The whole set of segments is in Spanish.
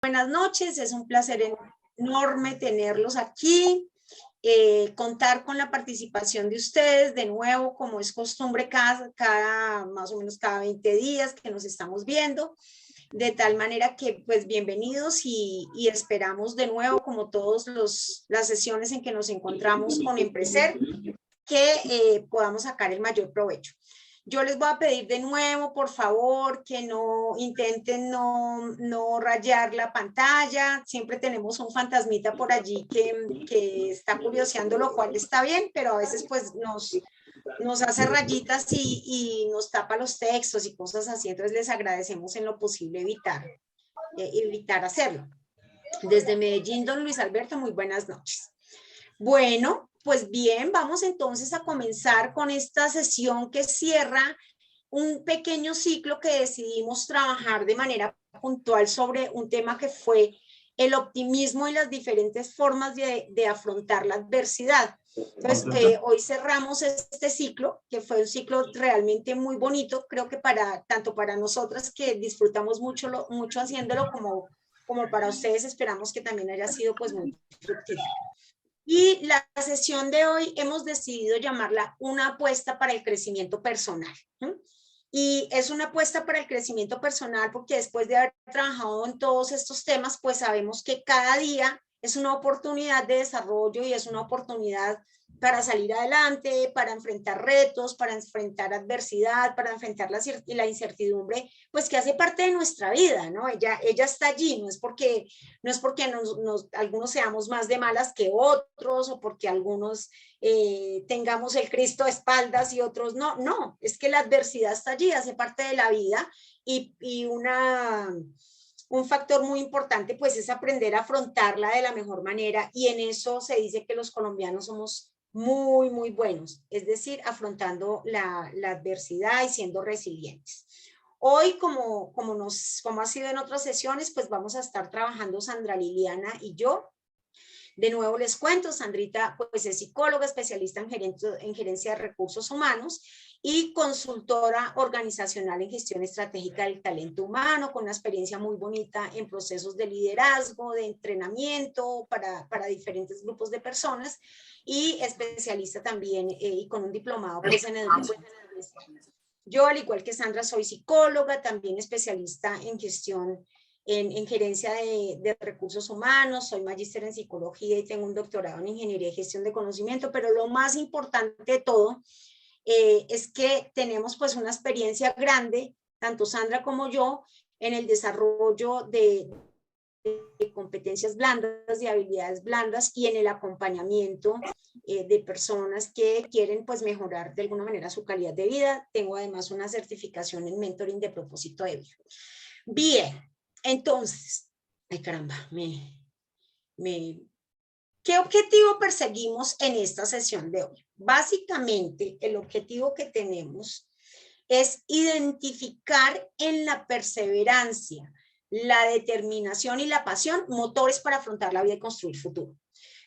Buenas noches, es un placer enorme tenerlos aquí, contar con la participación de ustedes de nuevo, como es costumbre, más o menos cada 20 días que nos estamos viendo, de tal manera que pues bienvenidos y esperamos de nuevo, como todas las sesiones en que nos encontramos con Empreser, que podamos sacar el mayor provecho. Yo les voy a pedir de nuevo, por favor, que no intenten no rayar la pantalla. Siempre tenemos un fantasmita por allí que está curioseando, lo cual está bien, pero a veces pues nos hace rayitas y nos tapa los textos y cosas así. Entonces les agradecemos en lo posible evitar hacerlo. Desde Medellín, don Luis Alberto, muy buenas noches. Bueno, pues bien, vamos entonces a comenzar con esta sesión que cierra un pequeño ciclo que decidimos trabajar de manera puntual sobre un tema que fue el optimismo y las diferentes formas de afrontar la adversidad. Entonces, hoy cerramos este ciclo, que fue un ciclo realmente muy bonito, creo que tanto para nosotras que disfrutamos mucho haciéndolo, como para ustedes esperamos que también haya sido pues muy fructífero. Y la sesión de hoy hemos decidido llamarla una apuesta para el crecimiento personal. Y es una apuesta para el crecimiento personal porque después de haber trabajado en todos estos temas, pues sabemos que cada día es una oportunidad de desarrollo y es una oportunidad para salir adelante, para enfrentar retos, para enfrentar adversidad, para enfrentar la incertidumbre, pues que hace parte de nuestra vida, ¿no? Ella está allí, no es porque algunos seamos más de malas que otros o porque algunos tengamos el Cristo a espaldas y otros no, es que la adversidad está allí, hace parte de la vida y un factor muy importante pues es aprender a afrontarla de la mejor manera y en eso se dice que los colombianos somos muy, muy buenos, es decir, afrontando la adversidad y siendo resilientes. Hoy, como ha sido en otras sesiones, pues vamos a estar trabajando Sandra Liliana y yo. De nuevo les cuento, Sandrita pues es psicóloga, especialista en gerencia de recursos humanos y consultora organizacional en gestión estratégica del talento humano, con una experiencia muy bonita en procesos de liderazgo, de entrenamiento para diferentes grupos de personas y especialista también y con un diplomado pues, en educación. Yo, al igual que Sandra, soy psicóloga, también especialista en gestión en gerencia de recursos humanos, soy magíster en psicología y tengo un doctorado en ingeniería y gestión de conocimiento, pero lo más importante de todo es que tenemos pues una experiencia grande, tanto Sandra como yo, en el desarrollo de competencias blandas, de habilidades blandas y en el acompañamiento de personas que quieren pues mejorar de alguna manera su calidad de vida. Tengo además una certificación en mentoring de propósito de vida. Bien, entonces, ay caramba, ¿qué objetivo perseguimos en esta sesión de hoy? Básicamente, el objetivo que tenemos es identificar en la perseverancia, la determinación y la pasión motores para afrontar la vida y construir futuro.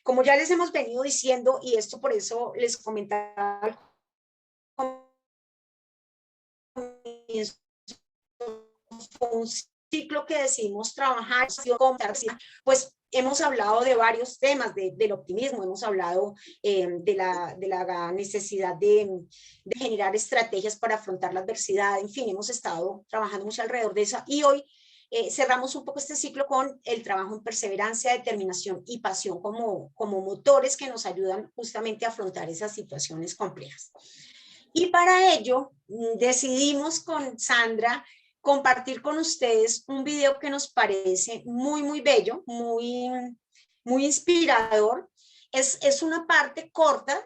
Como ya les hemos venido diciendo, y esto por eso les comentaba fue un ciclo que decidimos trabajar, pues hemos hablado de varios temas, del optimismo, hemos hablado de la necesidad de generar estrategias para afrontar la adversidad, en fin, hemos estado trabajando mucho alrededor de eso y hoy cerramos un poco este ciclo con el trabajo en perseverancia, determinación y pasión como motores que nos ayudan justamente a afrontar esas situaciones complejas. Y para ello decidimos con Sandra compartir con ustedes un video que nos parece muy, muy bello, muy inspirador. Es una parte corta,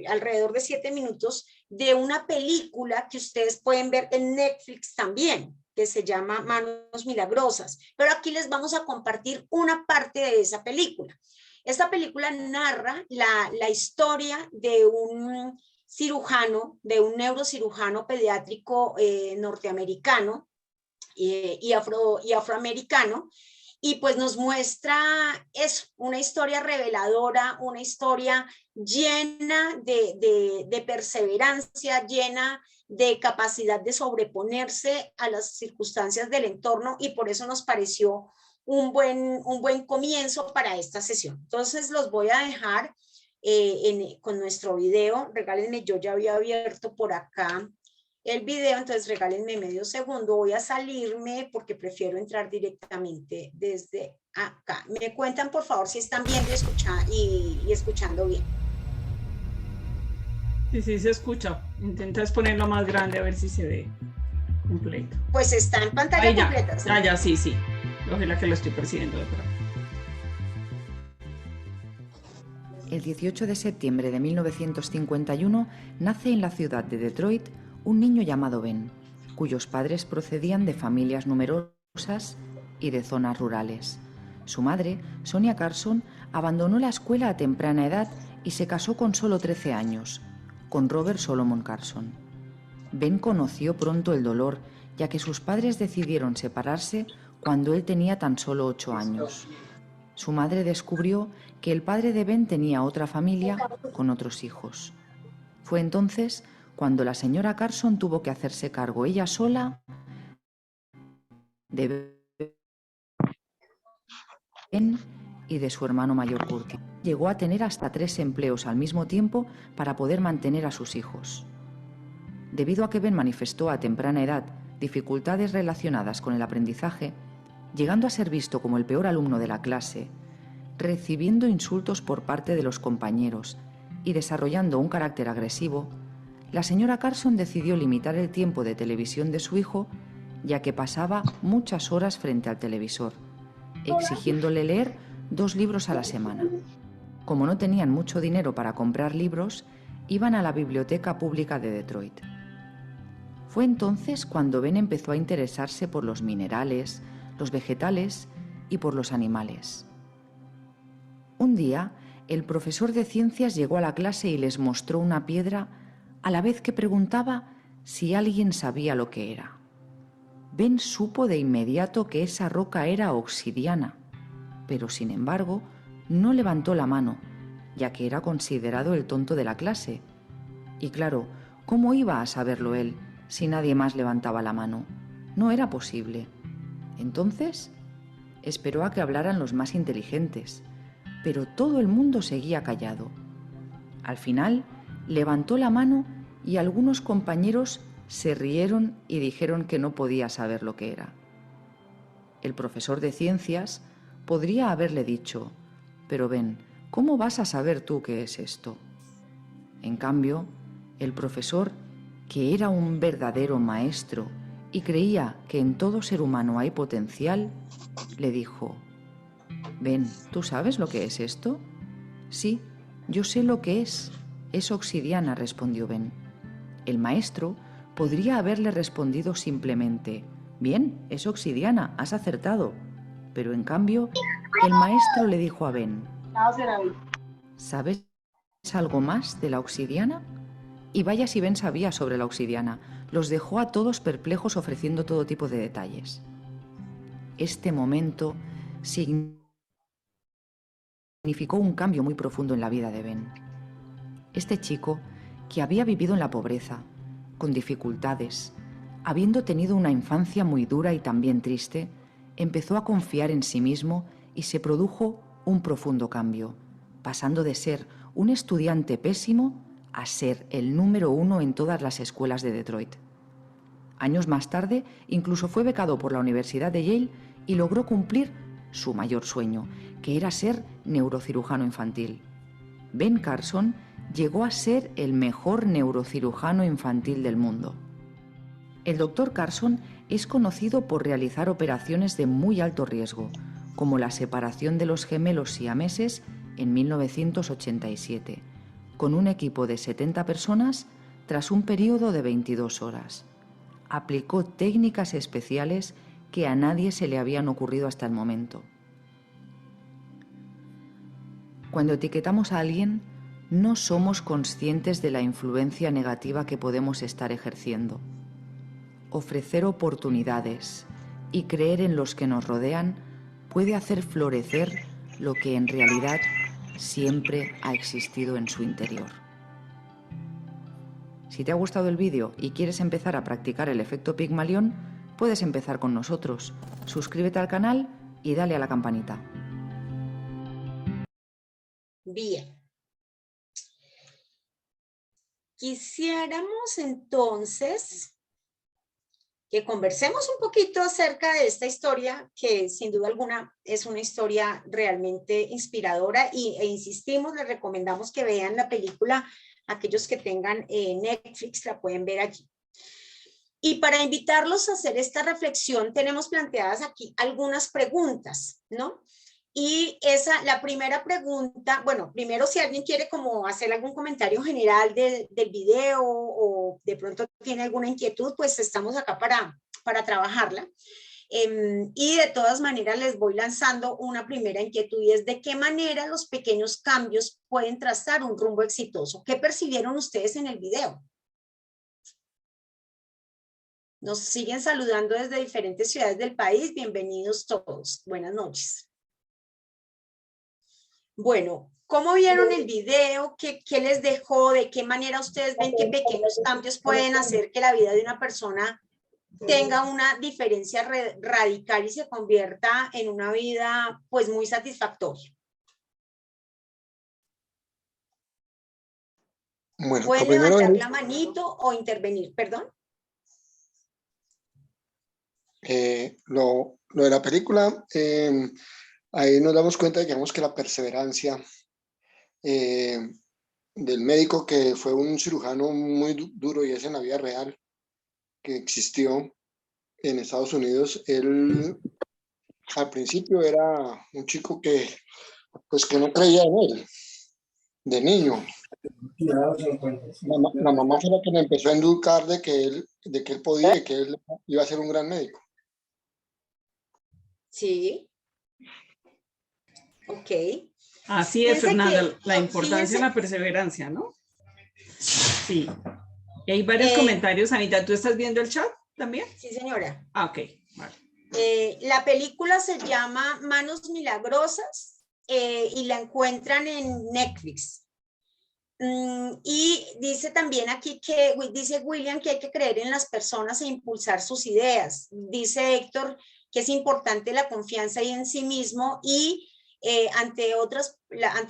alrededor de 7 minutos, de una película que ustedes pueden ver en Netflix también, que se llama Manos Milagrosas. Pero aquí les vamos a compartir una parte de esa película. Esta película narra la historia de un cirujano, de un neurocirujano pediátrico norteamericano y afroamericano, y pues nos muestra eso, una historia reveladora, una historia llena de perseverancia, llena de capacidad de sobreponerse a las circunstancias del entorno, y por eso nos pareció un buen comienzo para esta sesión. Entonces los voy a dejar con nuestro video. Regálenme, yo ya había abierto por acá el video, entonces regálenme medio segundo. Voy a salirme porque prefiero entrar directamente desde acá. Me cuentan, por favor, si están viendo y escuchando bien. Sí, sí, se escucha. Intentas ponerlo más grande a ver si se ve completo. Pues está en pantalla ahí completa. ¿Sí? Ya, sí, sí. Ojalá que lo estoy percibiendo de pronto. El 18 de septiembre de 1951 nace en la ciudad de Detroit un niño llamado Ben, cuyos padres procedían de familias numerosas y de zonas rurales. Su madre, Sonia Carson, abandonó la escuela a temprana edad y se casó con solo 13 años, con Robert Solomon Carson. Ben conoció pronto el dolor, ya que sus padres decidieron separarse cuando él tenía tan solo 8 años. Su madre descubrió que el padre de Ben tenía otra familia con otros hijos. Fue entonces cuando la señora Carson tuvo que hacerse cargo ella sola de Ben y de su hermano mayor Curtis. Llegó a tener hasta 3 empleos al mismo tiempo para poder mantener a sus hijos. Debido a que Ben manifestó a temprana edad dificultades relacionadas con el aprendizaje, llegando a ser visto como el peor alumno de la clase, recibiendo insultos por parte de los compañeros y desarrollando un carácter agresivo, la señora Carson decidió limitar el tiempo de televisión de su hijo, ya que pasaba muchas horas frente al televisor, exigiéndole leer 2 libros a la semana. Como no tenían mucho dinero para comprar libros, iban a la biblioteca pública de Detroit. Fue entonces cuando Ben empezó a interesarse por los minerales, los vegetales y por los animales. Un día, el profesor de ciencias llegó a la clase y les mostró una piedra, a la vez que preguntaba si alguien sabía lo que era. Ben supo de inmediato que esa roca era obsidiana, pero sin embargo no levantó la mano, ya que era considerado el tonto de la clase. Y claro, ¿cómo iba a saberlo él si nadie más levantaba la mano? No era posible. Entonces, esperó a que hablaran los más inteligentes, pero todo el mundo seguía callado. Al final, levantó la mano y algunos compañeros se rieron y dijeron que no podía saber lo que era. El profesor de ciencias podría haberle dicho: «Pero Ben, ¿cómo vas a saber tú qué es esto?». En cambio, el profesor, que era un verdadero maestro y creía que en todo ser humano hay potencial, le dijo: «Ben, ¿tú sabes lo que es esto?». «Sí, yo sé lo que es obsidiana», respondió Ben. El maestro podría haberle respondido simplemente: «Bien, es obsidiana, has acertado». Pero en cambio, el maestro le dijo a Ben: «¿Sabes algo más de la obsidiana?». Y vaya si Ben sabía sobre la obsidiana. Los dejó a todos perplejos ofreciendo todo tipo de detalles. Este momento significó un cambio muy profundo en la vida de Ben. Este chico, que había vivido en la pobreza, con dificultades, habiendo tenido una infancia muy dura y también triste, empezó a confiar en sí mismo y se produjo un profundo cambio, pasando de ser un estudiante pésimo a ser el número 1 en todas las escuelas de Detroit. Años más tarde, incluso fue becado por la Universidad de Yale y logró cumplir su mayor sueño, que era ser neurocirujano infantil. Ben Carson llegó a ser el mejor neurocirujano infantil del mundo. El Dr. Carson es conocido por realizar operaciones de muy alto riesgo, como la separación de los gemelos siameses en 1987, con un equipo de 70 personas tras un periodo de 22 horas. Aplicó técnicas especiales que a nadie se le habían ocurrido hasta el momento. Cuando etiquetamos a alguien, no somos conscientes de la influencia negativa que podemos estar ejerciendo. Ofrecer oportunidades y creer en los que nos rodean puede hacer florecer lo que en realidad siempre ha existido en su interior. Si te ha gustado el vídeo y quieres empezar a practicar el efecto Pigmalión, puedes empezar con nosotros. Suscríbete al canal y dale a la campanita. Bien. Quisiéramos entonces que conversemos un poquito acerca de esta historia, que sin duda alguna es una historia realmente inspiradora e insistimos, les recomendamos que vean la película, aquellos que tengan Netflix la pueden ver allí. Y para invitarlos a hacer esta reflexión tenemos planteadas aquí algunas preguntas, ¿no? Y la primera pregunta, bueno, primero si alguien quiere como hacer algún comentario general del video o de pronto tiene alguna inquietud, pues estamos acá para trabajarla. Y de todas maneras les voy lanzando una primera inquietud y es de qué manera los pequeños cambios pueden trazar un rumbo exitoso. ¿Qué percibieron ustedes en el video? Nos siguen saludando desde diferentes ciudades del país. Bienvenidos todos. Buenas noches. Bueno, ¿cómo vieron el video? ¿Qué les dejó? ¿De qué manera ustedes ven que pequeños cambios pueden hacer que la vida de una persona tenga una diferencia radical y se convierta en una vida pues muy satisfactoria? Bueno, ¿Pueden lo primero levantar es la manito o intervenir? Perdón. lo de la película. Ahí nos damos cuenta, digamos, que la perseverancia del médico, que fue un cirujano muy duro y es en la vida real, que existió en Estados Unidos. Él al principio era un chico que no creía en él, de niño. La mamá fue la que le empezó a educar de que él podía y que él iba a ser un gran médico. Sí. Ok. Así es, Fíjense Fernanda, que, la importancia de la perseverancia, ¿no? Sí. Y hay varios comentarios. Anita, ¿tú estás viendo el chat también? Sí, señora. Ah, ok. Vale. La película se llama Manos Milagrosas y la encuentran en Netflix. Y dice también aquí dice William que hay que creer en las personas e impulsar sus ideas. Dice Héctor que es importante la confianza y en sí mismo y ante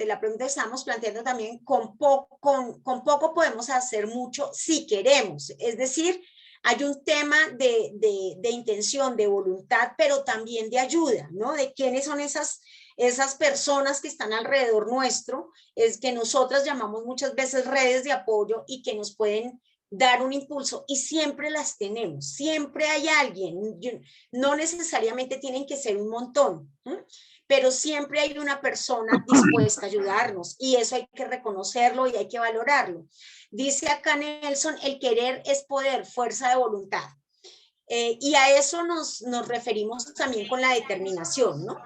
la pregunta que estamos planteando también, con poco podemos hacer mucho si queremos. Es decir, hay un tema de intención, de voluntad, pero también de ayuda, ¿no? De quiénes son esas personas que están alrededor nuestro, es que nosotras llamamos muchas veces redes de apoyo y que nos pueden dar un impulso y siempre las tenemos, siempre hay alguien, no necesariamente tienen que ser un montón, pero siempre hay una persona dispuesta a ayudarnos y eso hay que reconocerlo y hay que valorarlo. Dice acá Nelson, el querer es poder, fuerza de voluntad. Y a eso nos referimos también con la determinación, ¿no?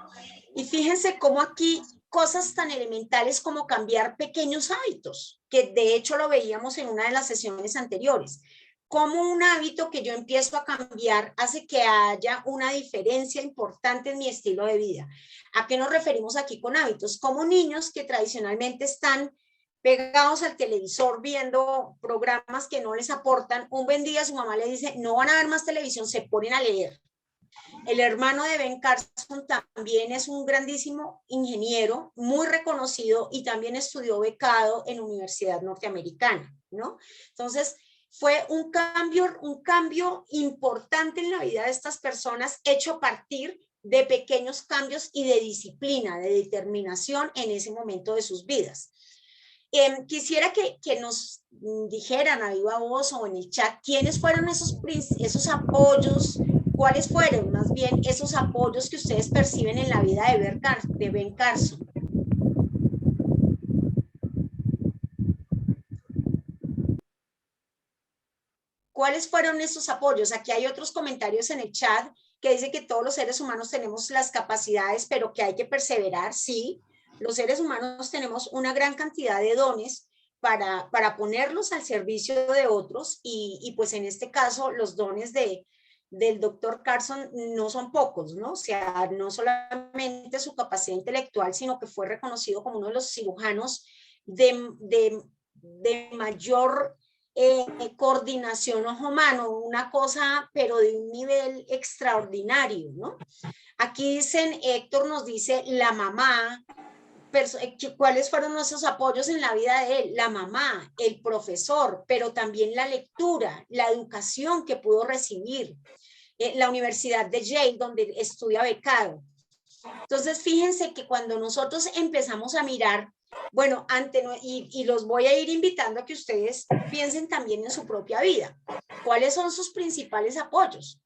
Y fíjense cómo aquí cosas tan elementales como cambiar pequeños hábitos, que de hecho lo veíamos en una de las sesiones anteriores, como un hábito que yo empiezo a cambiar hace que haya una diferencia importante en mi estilo de vida. ¿A qué nos referimos aquí con hábitos? Como niños que tradicionalmente están pegados al televisor viendo programas que no les aportan, un buen día su mamá le dice, no van a ver más televisión, se ponen a leer. El hermano de Ben Carson también es un grandísimo ingeniero, muy reconocido y también estudió becado en universidad norteamericana, ¿no? Entonces, fue un cambio importante en la vida de estas personas, hecho a partir de pequeños cambios y de disciplina, de determinación en ese momento de sus vidas. Quisiera que nos dijeran a viva voz o en el chat quiénes fueron esos apoyos, cuáles fueron más bien esos apoyos que ustedes perciben en la vida de Ben Carson. ¿Cuáles fueron esos apoyos? Aquí hay otros comentarios en el chat que dice que todos los seres humanos tenemos las capacidades, pero que hay que perseverar, sí. Los seres humanos tenemos una gran cantidad de dones para ponerlos al servicio de otros y pues en este caso los dones del doctor Carson no son pocos, ¿no? O sea, no solamente su capacidad intelectual, sino que fue reconocido como uno de los cirujanos de mayor coordinación ojo-mano, una cosa, pero de un nivel extraordinario, ¿no? Aquí dicen, Héctor nos dice, la mamá, ¿cuáles fueron nuestros apoyos en la vida de él? La mamá, el profesor, pero también la lectura, la educación que pudo recibir, la Universidad de Yale, donde estudia becado. Entonces, fíjense que cuando nosotros empezamos a mirar, bueno, y los voy a ir invitando a que ustedes piensen también en su propia vida. ¿Cuáles son sus principales apoyos?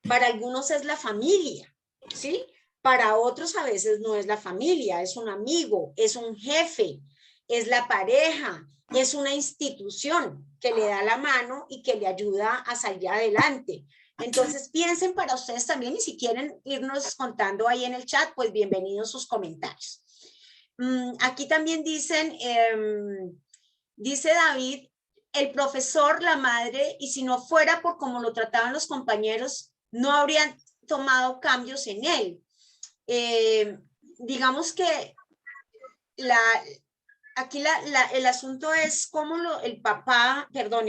Para algunos es la familia, ¿sí? Para otros a veces no es la familia, es un amigo, es un jefe, es la pareja, es una institución que le da la mano y que le ayuda a salir adelante. Entonces piensen para ustedes también, y si quieren irnos contando ahí en el chat, pues bienvenidos sus comentarios. Aquí también dicen, dice David, el profesor, la madre, y si no fuera por cómo lo trataban los compañeros, no habrían tomado cambios en él. Digamos que aquí el asunto es cómo el papá, perdón,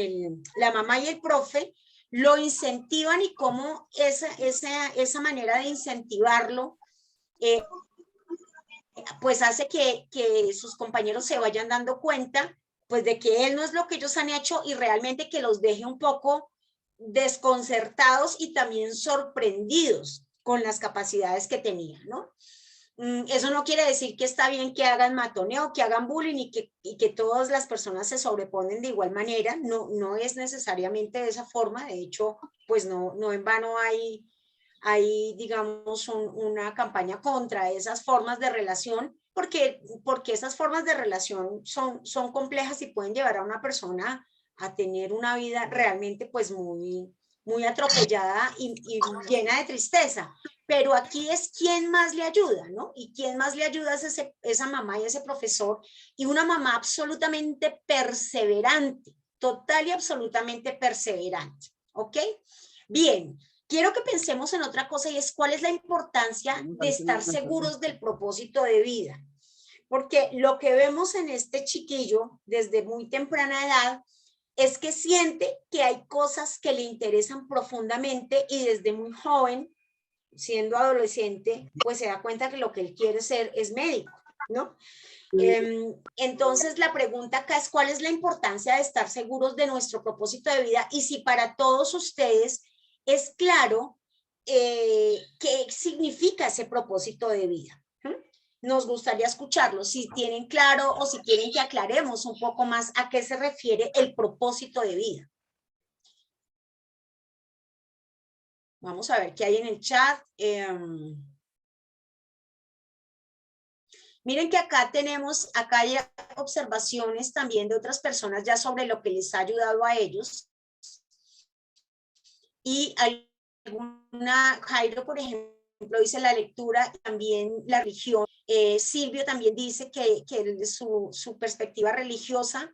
la mamá y el profe lo incentivan y cómo esa manera de incentivarlo pues hace que sus compañeros se vayan dando cuenta pues de que él no es lo que ellos han hecho y realmente que los deje un poco desconcertados y también sorprendidos con las capacidades que tenía, ¿no? Eso no quiere decir que está bien que hagan matoneo, que hagan bullying y que todas las personas se sobreponen de igual manera, no es necesariamente de esa forma, de hecho, pues no en vano hay digamos, una campaña contra esas formas de relación, porque esas formas de relación son complejas y pueden llevar a una persona a tener una vida realmente pues muy atropellada y llena de tristeza. Pero aquí es quién más le ayuda, ¿no? Y quién más le ayuda es esa mamá y ese profesor, y una mamá absolutamente perseverante, total y absolutamente perseverante, ¿ok? Bien, quiero que pensemos en otra cosa y es cuál es la importancia de estar seguros del propósito de vida. Porque lo que vemos en este chiquillo desde muy temprana edad es que siente que hay cosas que le interesan profundamente y desde muy joven, siendo adolescente, pues se da cuenta que lo que él quiere ser es médico, ¿no? Entonces la pregunta acá es cuál es la importancia de estar seguros de nuestro propósito de vida y si para todos ustedes es claro qué significa ese propósito de vida. Nos gustaría escucharlo, si tienen claro o si quieren que aclaremos un poco más a qué se refiere el propósito de vida. Vamos a ver qué hay en el chat. Miren que acá hay observaciones también de otras personas ya sobre lo que les ha ayudado a ellos. Y alguna, Jairo, por ejemplo, dice la lectura, también la religión. Silvio también dice que su perspectiva religiosa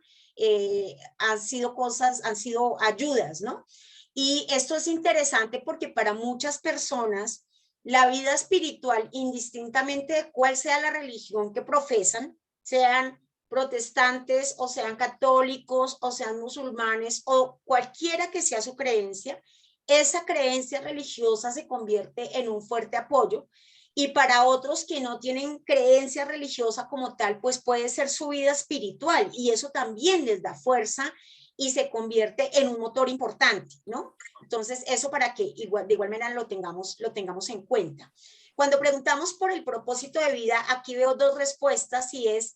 han sido ayudas, ¿no? Y esto es interesante porque para muchas personas la vida espiritual, indistintamente de cuál sea la religión que profesan, sean protestantes o sean católicos o sean musulmanes o cualquiera que sea su creencia, esa creencia religiosa se convierte en un fuerte apoyo. Y para otros que no tienen creencia religiosa como tal, pues puede ser su vida espiritual y eso también les da fuerza y se convierte en un motor importante, ¿no? Entonces, eso para que de igual manera lo tengamos en cuenta. Cuando preguntamos por el propósito de vida, aquí veo dos respuestas y es,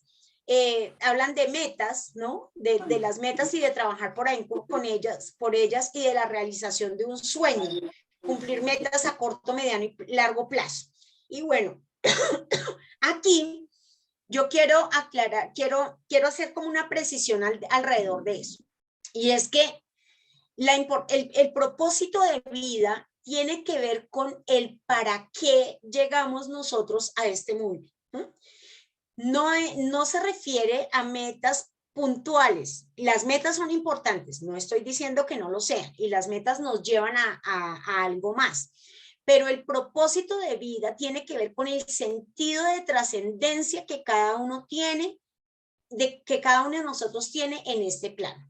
hablan de metas, ¿no? De las metas y de trabajar por ellas y de la realización de un sueño, cumplir metas a corto, mediano y largo plazo. Y bueno, aquí yo quiero aclarar, quiero hacer como una precisión alrededor de eso. Y es que el propósito de vida tiene que ver con el para qué llegamos nosotros a este mundo. No se refiere a metas puntuales. Las metas son importantes, no estoy diciendo que no lo sean, y las metas nos llevan a algo más. Pero el propósito de vida tiene que ver con el sentido de trascendencia que cada uno tiene, que cada uno de nosotros tiene en este plano.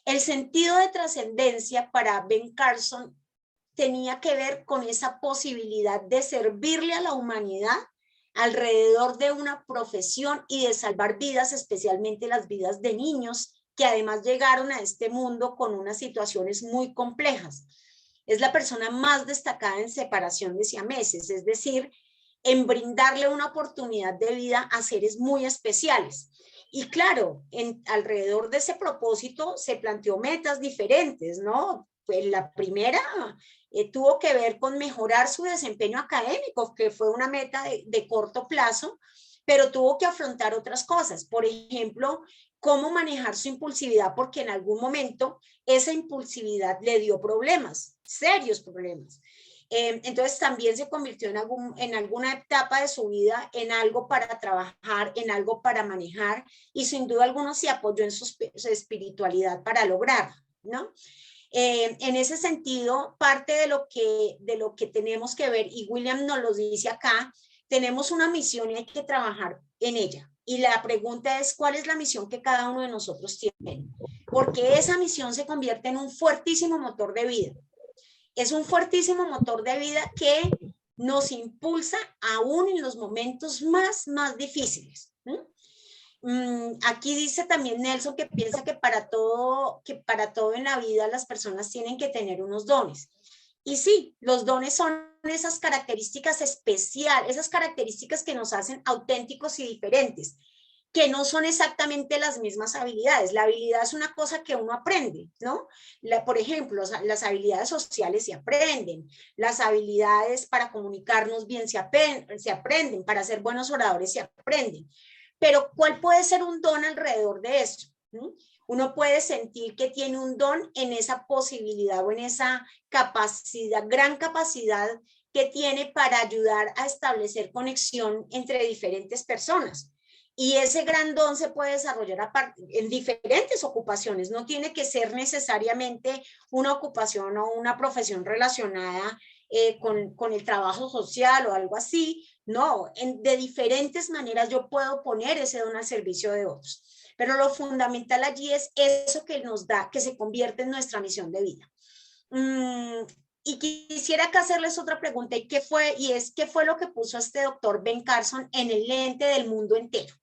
El sentido de trascendencia para Ben Carson tenía que ver con esa posibilidad de servirle a la humanidad alrededor de una profesión y de salvar vidas, especialmente las vidas de niños que además llegaron a este mundo con unas situaciones muy complejas. Es la persona más destacada en separación de siameses, es decir, en brindarle una oportunidad de vida a seres muy especiales. Y claro, alrededor de ese propósito se planteó metas diferentes, ¿no? Pues la primera tuvo que ver con mejorar su desempeño académico, que fue una meta de corto plazo, pero tuvo que afrontar otras cosas. Por ejemplo, cómo manejar su impulsividad, porque en algún momento esa impulsividad le dio problemas, serios problemas. Entonces también se convirtió en alguna etapa de su vida en algo para trabajar, en algo para manejar, y sin duda alguna se apoyó en su espiritualidad para lograrlo, ¿no? En ese sentido, parte de lo que tenemos que ver, y William nos lo dice acá, tenemos una misión y hay que trabajar en ella. Y la pregunta es, ¿cuál es la misión que cada uno de nosotros tiene? Porque esa misión se convierte en un fuertísimo motor de vida. Es un fuertísimo motor de vida que nos impulsa aún en los momentos más difíciles. Aquí dice también Nelson que piensa que para todo en la vida las personas tienen que tener unos dones. Y sí, los dones son esas características especiales, esas características que nos hacen auténticos y diferentes, que no son exactamente las mismas habilidades. La habilidad es una cosa que uno aprende, ¿no? Por ejemplo, las habilidades sociales se aprenden, las habilidades para comunicarnos bien se aprenden, para ser buenos oradores se aprenden. Pero ¿cuál puede ser un don alrededor de eso? Uno puede sentir que tiene un don en esa posibilidad o en esa capacidad, gran capacidad que tiene para ayudar a establecer conexión entre diferentes personas. Y ese gran don se puede desarrollar en diferentes ocupaciones, no tiene que ser necesariamente una ocupación o una profesión relacionada con el trabajo social o algo así, no, de diferentes maneras yo puedo poner ese don al servicio de otros. Pero lo fundamental allí es eso que nos da, que se convierte en nuestra misión de vida. Y quisiera acá hacerles otra pregunta, ¿qué fue lo que puso este doctor Ben Carson en el lente del mundo entero?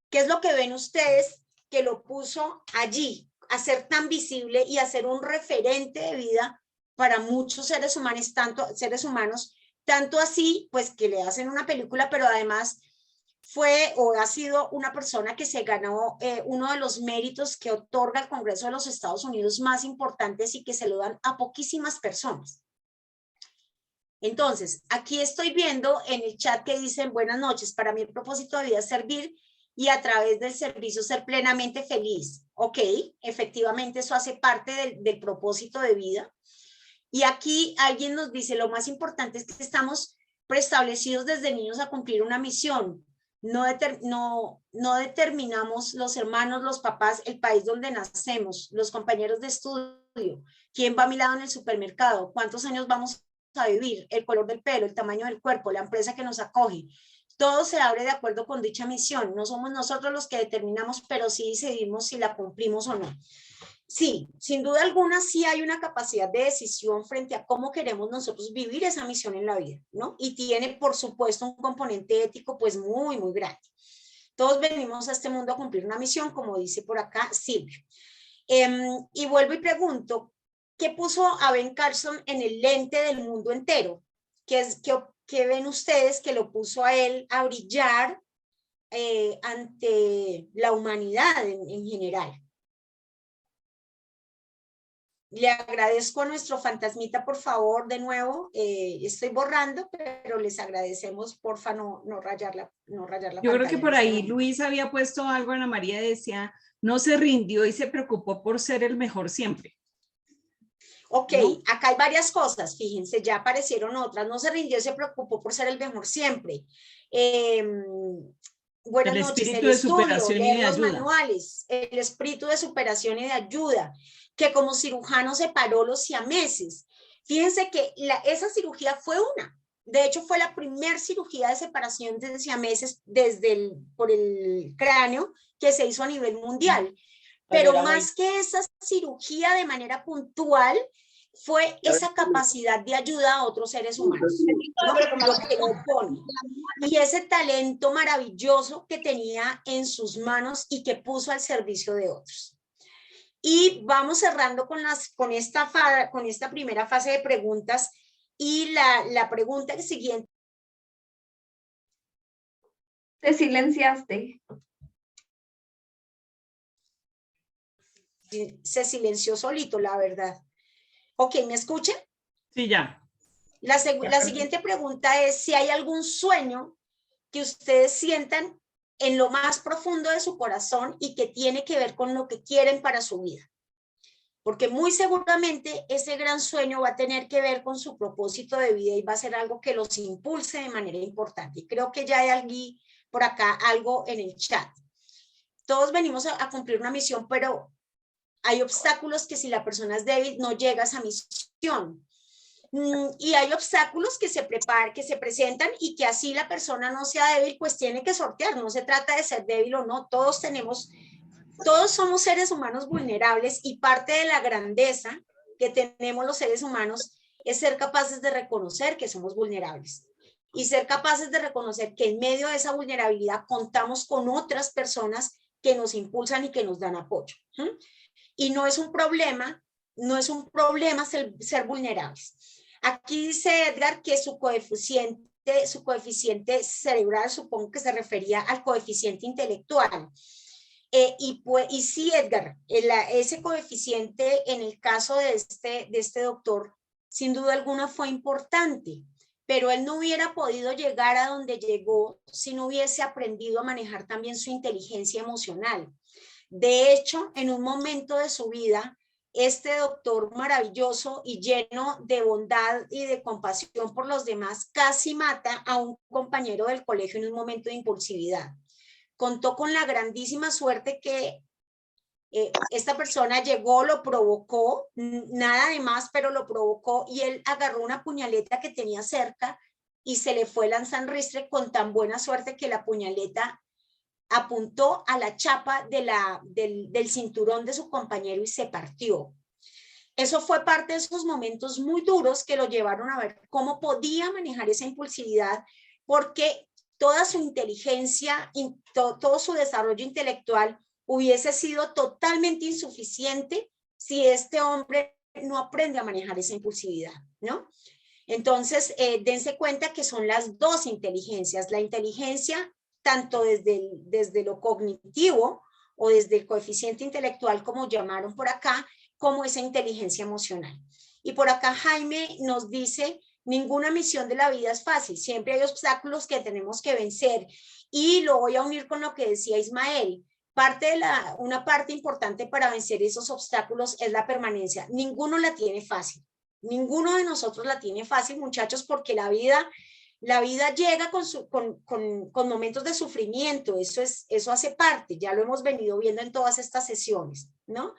¿Qué es lo que ven ustedes que lo puso allí, a ser tan visible y a ser un referente de vida para muchos seres humanos, tanto así, pues que le hacen una película, pero además fue o ha sido una persona que se ganó uno de los méritos que otorga el Congreso de los Estados Unidos más importantes y que se lo dan a poquísimas personas? Entonces, aquí estoy viendo en el chat que dicen, buenas noches, para mí el propósito de vida es servir y a través del servicio ser plenamente feliz. Ok, efectivamente eso hace parte del propósito de vida. Y aquí alguien nos dice, lo más importante es que estamos preestablecidos desde niños a cumplir una misión. No determinamos los hermanos, los papás, el país donde nacemos, los compañeros de estudio, quién va a mi lado en el supermercado, cuántos años vamos a vivir, el color del pelo, el tamaño del cuerpo, la empresa que nos acoge. Todo se abre de acuerdo con dicha misión. No somos nosotros los que determinamos, pero sí decidimos si la cumplimos o no. Sí, sin duda alguna sí hay una capacidad de decisión frente a cómo queremos nosotros vivir esa misión en la vida, ¿no? Y tiene, por supuesto, un componente ético pues muy grande. Todos venimos a este mundo a cumplir una misión, como dice por acá Silvio. Y vuelvo y pregunto, ¿qué puso a Ben Carson en el lente del mundo entero? ¿Qué ven ustedes que lo puso a él a brillar ante la humanidad en general? Le agradezco a nuestro fantasmita, por favor, de nuevo. Estoy borrando, pero les agradecemos, porfa, no rayar la pantalla. Yo creo que por ahí Luis había puesto algo, Ana María decía, no se rindió y se preocupó por ser el mejor siempre. Ok, ¿no? Acá hay varias cosas, fíjense, ya aparecieron otras. No se rindió y se preocupó por ser el mejor siempre. Buenas noches. El espíritu de superación y de ayuda. Manuales, el espíritu de superación y de ayuda, que como cirujano separó los siameses. Fíjense que esa cirugía fue una. De hecho, fue la primera cirugía de separación de siameses por el cráneo que se hizo a nivel mundial. Pero más que esa cirugía de manera puntual, fue esa capacidad de ayuda a otros seres humanos, ¿no? Lo que lo pone. Y ese talento maravilloso que tenía en sus manos y que puso al servicio de otros. Y vamos cerrando con esta primera fase de preguntas. Y la pregunta siguiente. Te silenciaste. Se silenció solito, la verdad. Ok, ¿me escuchan? Sí, ya. La siguiente pregunta es si hay algún sueño que ustedes sientan en lo más profundo de su corazón y que tiene que ver con lo que quieren para su vida. Porque muy seguramente ese gran sueño va a tener que ver con su propósito de vida y va a ser algo que los impulse de manera importante. Y creo que ya hay alguien por acá, algo en el chat. Todos venimos a cumplir una misión, pero hay obstáculos que si la persona es débil no llega a esa misión. Y hay obstáculos que se presentan y que así la persona no sea débil, pues tiene que sortear. No se trata de ser débil o no, todos somos seres humanos vulnerables y parte de la grandeza que tenemos los seres humanos es ser capaces de reconocer que somos vulnerables y ser capaces de reconocer que en medio de esa vulnerabilidad contamos con otras personas que nos impulsan y que nos dan apoyo. Y no es un problema ser vulnerables. Aquí dice Edgar que su coeficiente cerebral, supongo que se refería al coeficiente intelectual. Y sí, Edgar, ese coeficiente en el caso de este doctor, sin duda alguna fue importante, pero él no hubiera podido llegar a donde llegó si no hubiese aprendido a manejar también su inteligencia emocional. De hecho, en un momento de su vida, este doctor maravilloso y lleno de bondad y de compasión por los demás casi mata a un compañero del colegio en un momento de impulsividad. Contó con la grandísima suerte que esta persona llegó, lo provocó, nada de más, pero lo provocó y él agarró una puñaleta que tenía cerca y se le fue lanzarristre con tan buena suerte que la puñaleta apuntó a la chapa del cinturón de su compañero y se partió. Eso fue parte de esos momentos muy duros que lo llevaron a ver cómo podía manejar esa impulsividad, porque toda su inteligencia, todo su desarrollo intelectual hubiese sido totalmente insuficiente si este hombre no aprende a manejar esa impulsividad, ¿no? Entonces, dense cuenta que son las dos inteligencias, la inteligencia tanto desde lo cognitivo o desde el coeficiente intelectual, como llamaron por acá, como esa inteligencia emocional. Y por acá Jaime nos dice, ninguna misión de la vida es fácil, siempre hay obstáculos que tenemos que vencer. Y lo voy a unir con lo que decía Ismael. Una parte importante para vencer esos obstáculos es la permanencia. Ninguno la tiene fácil. Ninguno de nosotros la tiene fácil, muchachos, porque la vida llega con momentos de sufrimiento, eso hace parte, ya lo hemos venido viendo en todas estas sesiones, ¿no?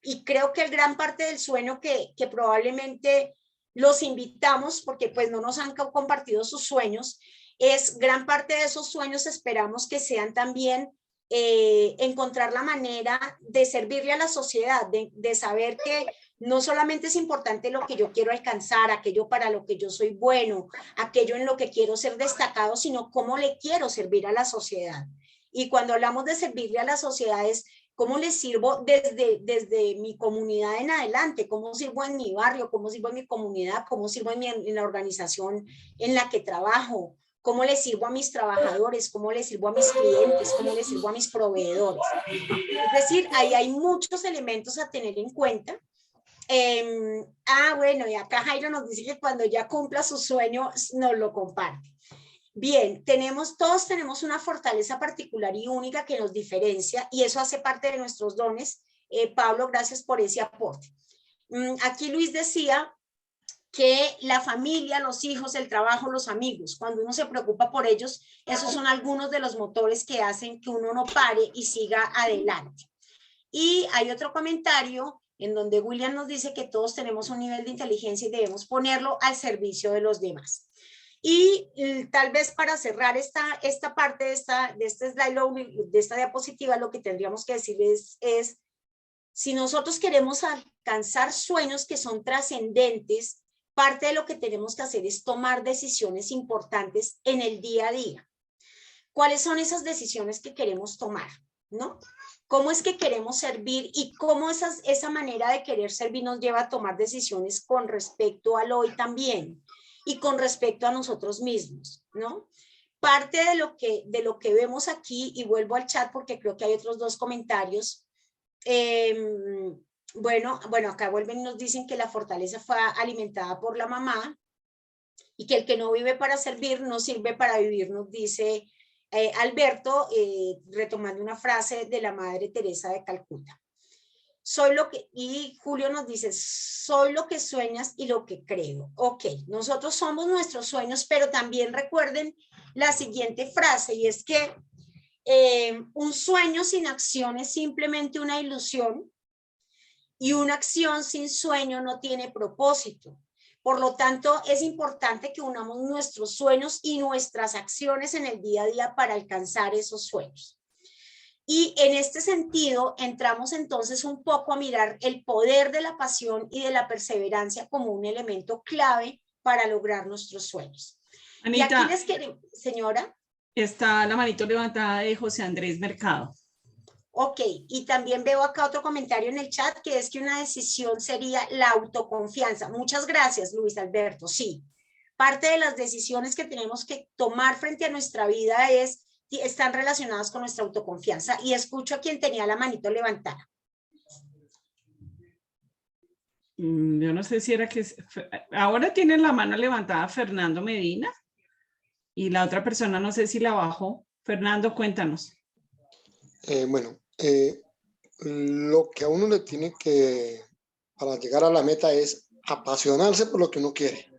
Y creo que el gran parte del sueño que probablemente los invitamos, porque pues no nos han compartido sus sueños, es gran parte de esos sueños esperamos que sean también encontrar la manera de servirle a la sociedad, de saber que no solamente es importante lo que yo quiero alcanzar, aquello para lo que yo soy bueno, aquello en lo que quiero ser destacado, sino cómo le quiero servir a la sociedad. Y cuando hablamos de servirle a la sociedad es cómo le sirvo desde mi comunidad en adelante, cómo sirvo en mi barrio, cómo sirvo en mi comunidad, cómo sirvo en la organización en la que trabajo, cómo le sirvo a mis trabajadores, cómo le sirvo a mis clientes, cómo le sirvo a mis proveedores. Es decir, ahí hay muchos elementos a tener en cuenta. Bueno, y acá Jairo nos dice que cuando ya cumpla su sueño nos lo comparte. Bien, todos tenemos una fortaleza particular y única que nos diferencia y eso hace parte de nuestros dones. Pablo, gracias por ese aporte. Aquí Luis decía que la familia, los hijos, el trabajo, los amigos, cuando uno se preocupa por ellos, esos son algunos de los motores que hacen que uno no pare y siga adelante. Y hay otro comentario en donde William nos dice que todos tenemos un nivel de inteligencia y debemos ponerlo al servicio de los demás. Y tal vez para cerrar esta parte de este slide, de esta diapositiva, lo que tendríamos que decirles es Si nosotros queremos alcanzar sueños que son trascendentes, parte de lo que tenemos que hacer es tomar decisiones importantes en el día a día. ¿Cuáles son esas decisiones que queremos tomar? ¿No? ¿Cómo es que queremos servir y cómo esa manera de querer servir nos lleva a tomar decisiones con respecto al hoy también y con respecto a nosotros mismos, ¿no? Parte de lo que vemos aquí, y vuelvo al chat porque creo que hay otros dos comentarios. Bueno, acá vuelven y nos dicen que la fortaleza fue alimentada por la mamá y que el que no vive para servir no sirve para vivir, nos dice Alberto, retomando una frase de la Madre Teresa de Calcuta. Y Julio nos dice, soy lo que sueñas y lo que creo. Ok, nosotros somos nuestros sueños, pero también recuerden la siguiente frase, y es que un sueño sin acción es simplemente una ilusión, y una acción sin sueño no tiene propósito. Por lo tanto, es importante que unamos nuestros sueños y nuestras acciones en el día a día para alcanzar esos sueños. Y en este sentido, entramos entonces un poco a mirar el poder de la pasión y de la perseverancia como un elemento clave para lograr nuestros sueños. Anita, y aquí les queremos, señora. Está la manito levantada de José Andrés Mercado. Ok, y también veo acá otro comentario en el chat que es que una decisión sería la autoconfianza. Muchas gracias, Luis Alberto. Sí, parte de las decisiones que tenemos que tomar frente a nuestra vida están relacionadas con nuestra autoconfianza. Y escucho a quien tenía la manito levantada. Yo no sé si era que... Ahora tiene la mano levantada Fernando Medina y la otra persona no sé si la bajó. Fernando, cuéntanos. Lo que a uno le tiene que, para llegar a la meta, es apasionarse por lo que uno quiere.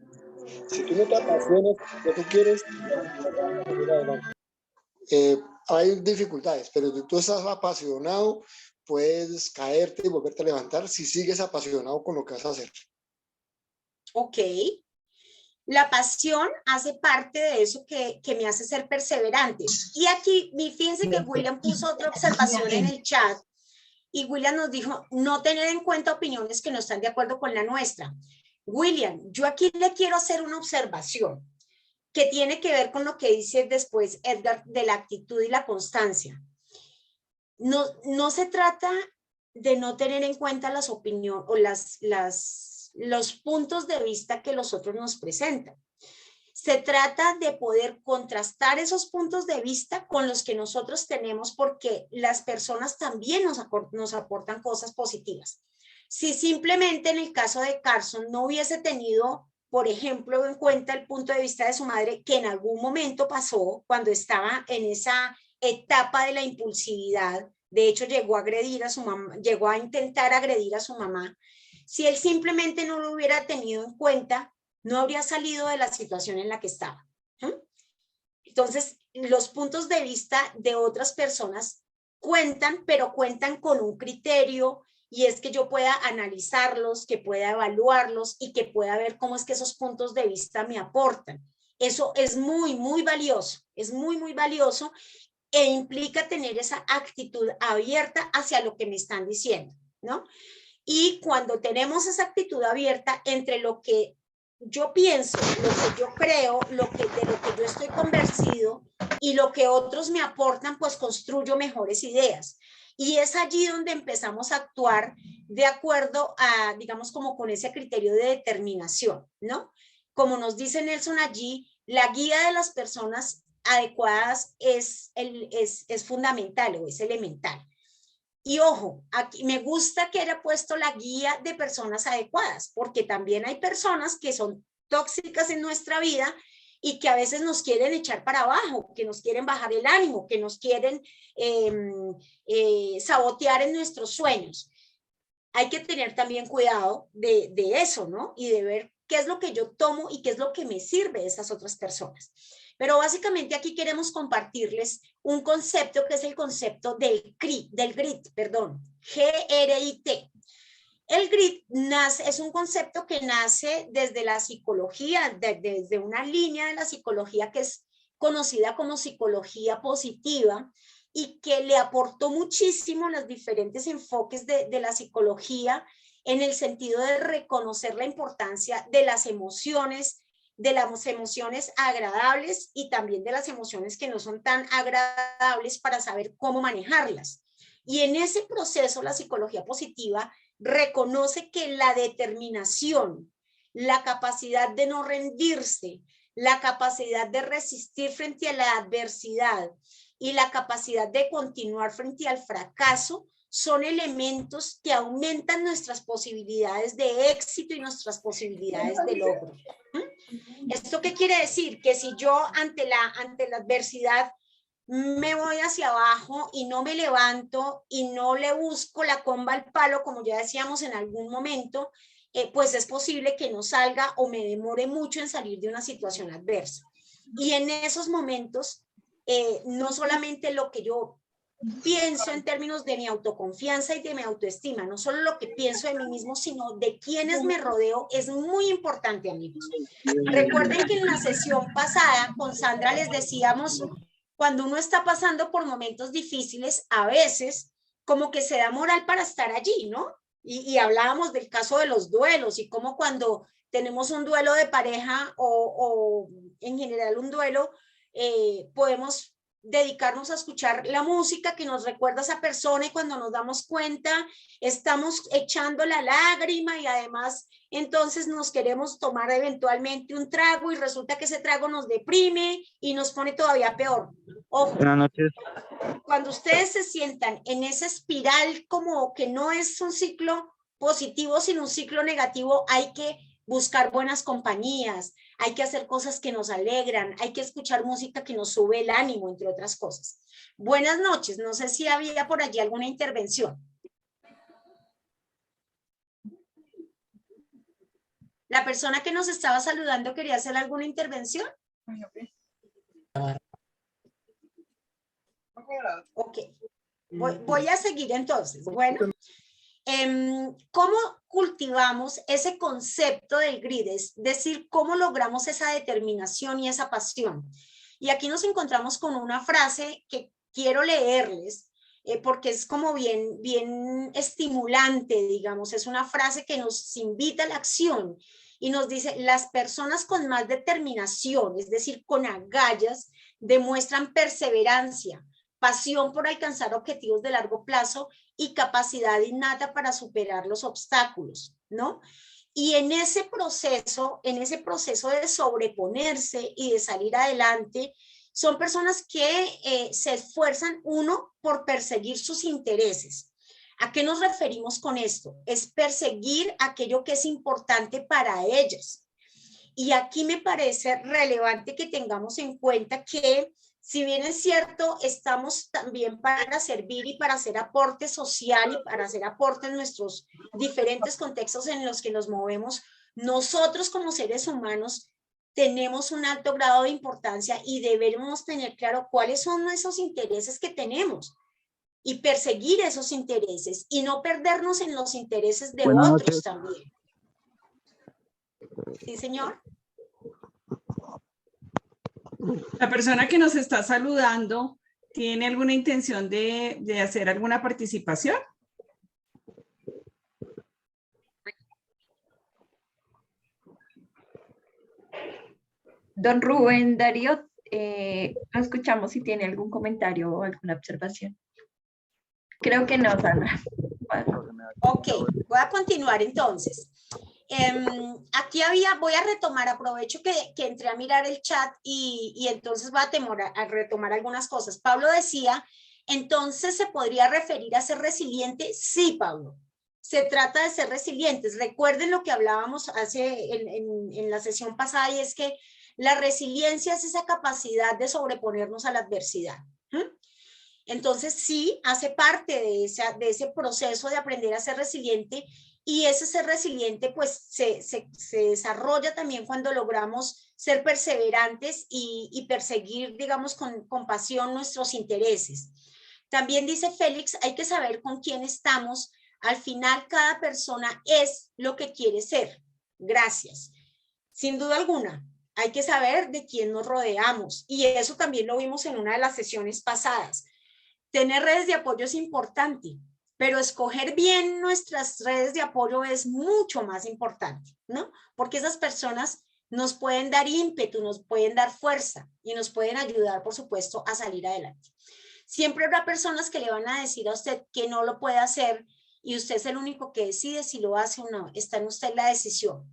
Si tú no te apasionas por lo que quieres, hay dificultades, pero si tú estás apasionado, puedes caerte y volverte a levantar si sigues apasionado con lo que vas a hacer. Ok. La pasión hace parte de eso que me hace ser perseverante. Y aquí, fíjense que William puso otra observación en el chat y William nos dijo no tener en cuenta opiniones que no están de acuerdo con la nuestra. William, yo aquí le quiero hacer una observación que tiene que ver con lo que dice después Edgar de la actitud y la constancia. No se trata de no tener en cuenta las opiniones o los puntos de vista que los otros nos presentan. Se trata de poder contrastar esos puntos de vista con los que nosotros tenemos, porque las personas también nos aportan cosas positivas. Si simplemente en el caso de Carson no hubiese tenido, por ejemplo, en cuenta el punto de vista de su madre, que en algún momento pasó cuando estaba en esa etapa de la impulsividad, de hecho llegó a agredir a su mamá, llegó a intentar agredir a su mamá. Si él simplemente no lo hubiera tenido en cuenta, no habría salido de la situación en la que estaba. Entonces, los puntos de vista de otras personas cuentan, pero cuentan con un criterio, y es que yo pueda analizarlos, que pueda evaluarlos y que pueda ver cómo es que esos puntos de vista me aportan. Eso es muy, muy valioso, es muy, muy valioso, e implica tener esa actitud abierta hacia lo que me están diciendo, ¿no? Y cuando tenemos esa actitud abierta entre lo que yo pienso, lo que yo creo, de lo que yo estoy convencido y lo que otros me aportan, pues construyo mejores ideas. Y es allí donde empezamos a actuar de acuerdo a, digamos, como con ese criterio de determinación, ¿no? Como nos dice Nelson allí, la guía de las personas adecuadas es fundamental o es elemental. Y ojo, aquí me gusta que haya puesto la guía de personas adecuadas, porque también hay personas que son tóxicas en nuestra vida y que a veces nos quieren echar para abajo, que nos quieren bajar el ánimo, que nos quieren sabotear en nuestros sueños. Hay que tener también cuidado de eso, ¿no? Y de ver qué es lo que yo tomo y qué es lo que me sirve de esas otras personas. Pero básicamente aquí queremos compartirles un concepto que es el concepto del grit, G-R-I-T. El grit es un concepto que nace desde la psicología, desde una línea de la psicología que es conocida como psicología positiva, y que le aportó muchísimo los diferentes enfoques de la psicología en el sentido de reconocer la importancia de las emociones agradables y también de las emociones que no son tan agradables para saber cómo manejarlas. Y en ese proceso la psicología positiva reconoce que la determinación, la capacidad de no rendirse, la capacidad de resistir frente a la adversidad y la capacidad de continuar frente al fracaso son elementos que aumentan nuestras posibilidades de éxito y nuestras posibilidades de logro. ¿Esto qué quiere decir? Que si yo ante la adversidad me voy hacia abajo y no me levanto y no le busco la comba al palo, como ya decíamos en algún momento, pues es posible que no salga o me demore mucho en salir de una situación adversa. Y en esos momentos, no solamente lo que yo pienso en términos de mi autoconfianza y de mi autoestima, no solo lo que pienso de mí mismo, sino de quienes me rodeo, es muy importante, amigos. Recuerden que en la sesión pasada con Sandra les decíamos, cuando uno está pasando por momentos difíciles, a veces como que se da moral para estar allí, ¿no? Y hablábamos del caso de los duelos y cómo cuando tenemos un duelo de pareja o en general un duelo, podemos dedicarnos a escuchar la música que nos recuerda a esa persona y cuando nos damos cuenta estamos echando la lágrima y además entonces nos queremos tomar eventualmente un trago y resulta que ese trago nos deprime y nos pone todavía peor. Ojo, Buenas noches. cuando ustedes se sientan en esa espiral como que no es un ciclo positivo sino un ciclo negativo, hay que buscar buenas compañías, hay que hacer cosas que nos alegran, hay que escuchar música que nos sube el ánimo, entre otras cosas. Buenas noches, no sé si había por allí alguna intervención. ¿La persona que nos estaba saludando quería hacer alguna intervención? Ok, voy a seguir entonces. Bueno. ¿Cómo cultivamos ese concepto del grid? Es decir, ¿cómo logramos esa determinación y esa pasión? Y aquí nos encontramos con una frase que quiero leerles, porque es como bien estimulante, digamos. Es una frase que nos invita a la acción y nos dice, las personas con más determinación, es decir, con agallas, demuestran perseverancia, pasión por alcanzar objetivos de largo plazo y capacidad innata para superar los obstáculos, ¿no? Y en ese proceso de sobreponerse y de salir adelante, son personas que se esfuerzan, uno, por perseguir sus intereses. ¿A qué nos referimos con esto? Es perseguir aquello que es importante para ellas. Y aquí me parece relevante que tengamos en cuenta que si bien es cierto, estamos también para servir y para hacer aporte social y para hacer aporte en nuestros diferentes contextos en los que nos movemos, nosotros como seres humanos tenemos un alto grado de importancia y debemos tener claro cuáles son esos intereses que tenemos y perseguir esos intereses y no perdernos en los intereses de otros también. ¿Sí, señor? La persona que nos está saludando, ¿tiene alguna intención de hacer alguna participación? Don Rubén Darío, lo escuchamos si tiene algún comentario o alguna observación. Creo que no, Sandra. Ok, voy a continuar entonces. Aquí voy a retomar, aprovecho que entré a mirar el chat y entonces voy a retomar algunas cosas. Pablo decía, entonces ¿se podría referir a ser resiliente? Sí, Pablo, se trata de ser resilientes. Recuerden lo que hablábamos en la sesión pasada y es que la resiliencia es esa capacidad de sobreponernos a la adversidad. Entonces sí, hace parte de ese proceso de aprender a ser resiliente. Y ese ser resiliente pues se desarrolla también cuando logramos ser perseverantes y perseguir, digamos, con pasión nuestros intereses. También dice Félix, hay que saber con quién estamos. Al final, cada persona es lo que quiere ser. Gracias. Sin duda alguna, hay que saber de quién nos rodeamos. Y eso también lo vimos en una de las sesiones pasadas. tener redes de apoyo es importante, pero escoger bien nuestras redes de apoyo es mucho más importante, ¿no? Porque esas personas nos pueden dar ímpetu, nos pueden dar fuerza y nos pueden ayudar, por supuesto, a salir adelante. Siempre habrá personas que le van a decir a usted que no lo puede hacer y usted es el único que decide si lo hace o no. Está en usted la decisión.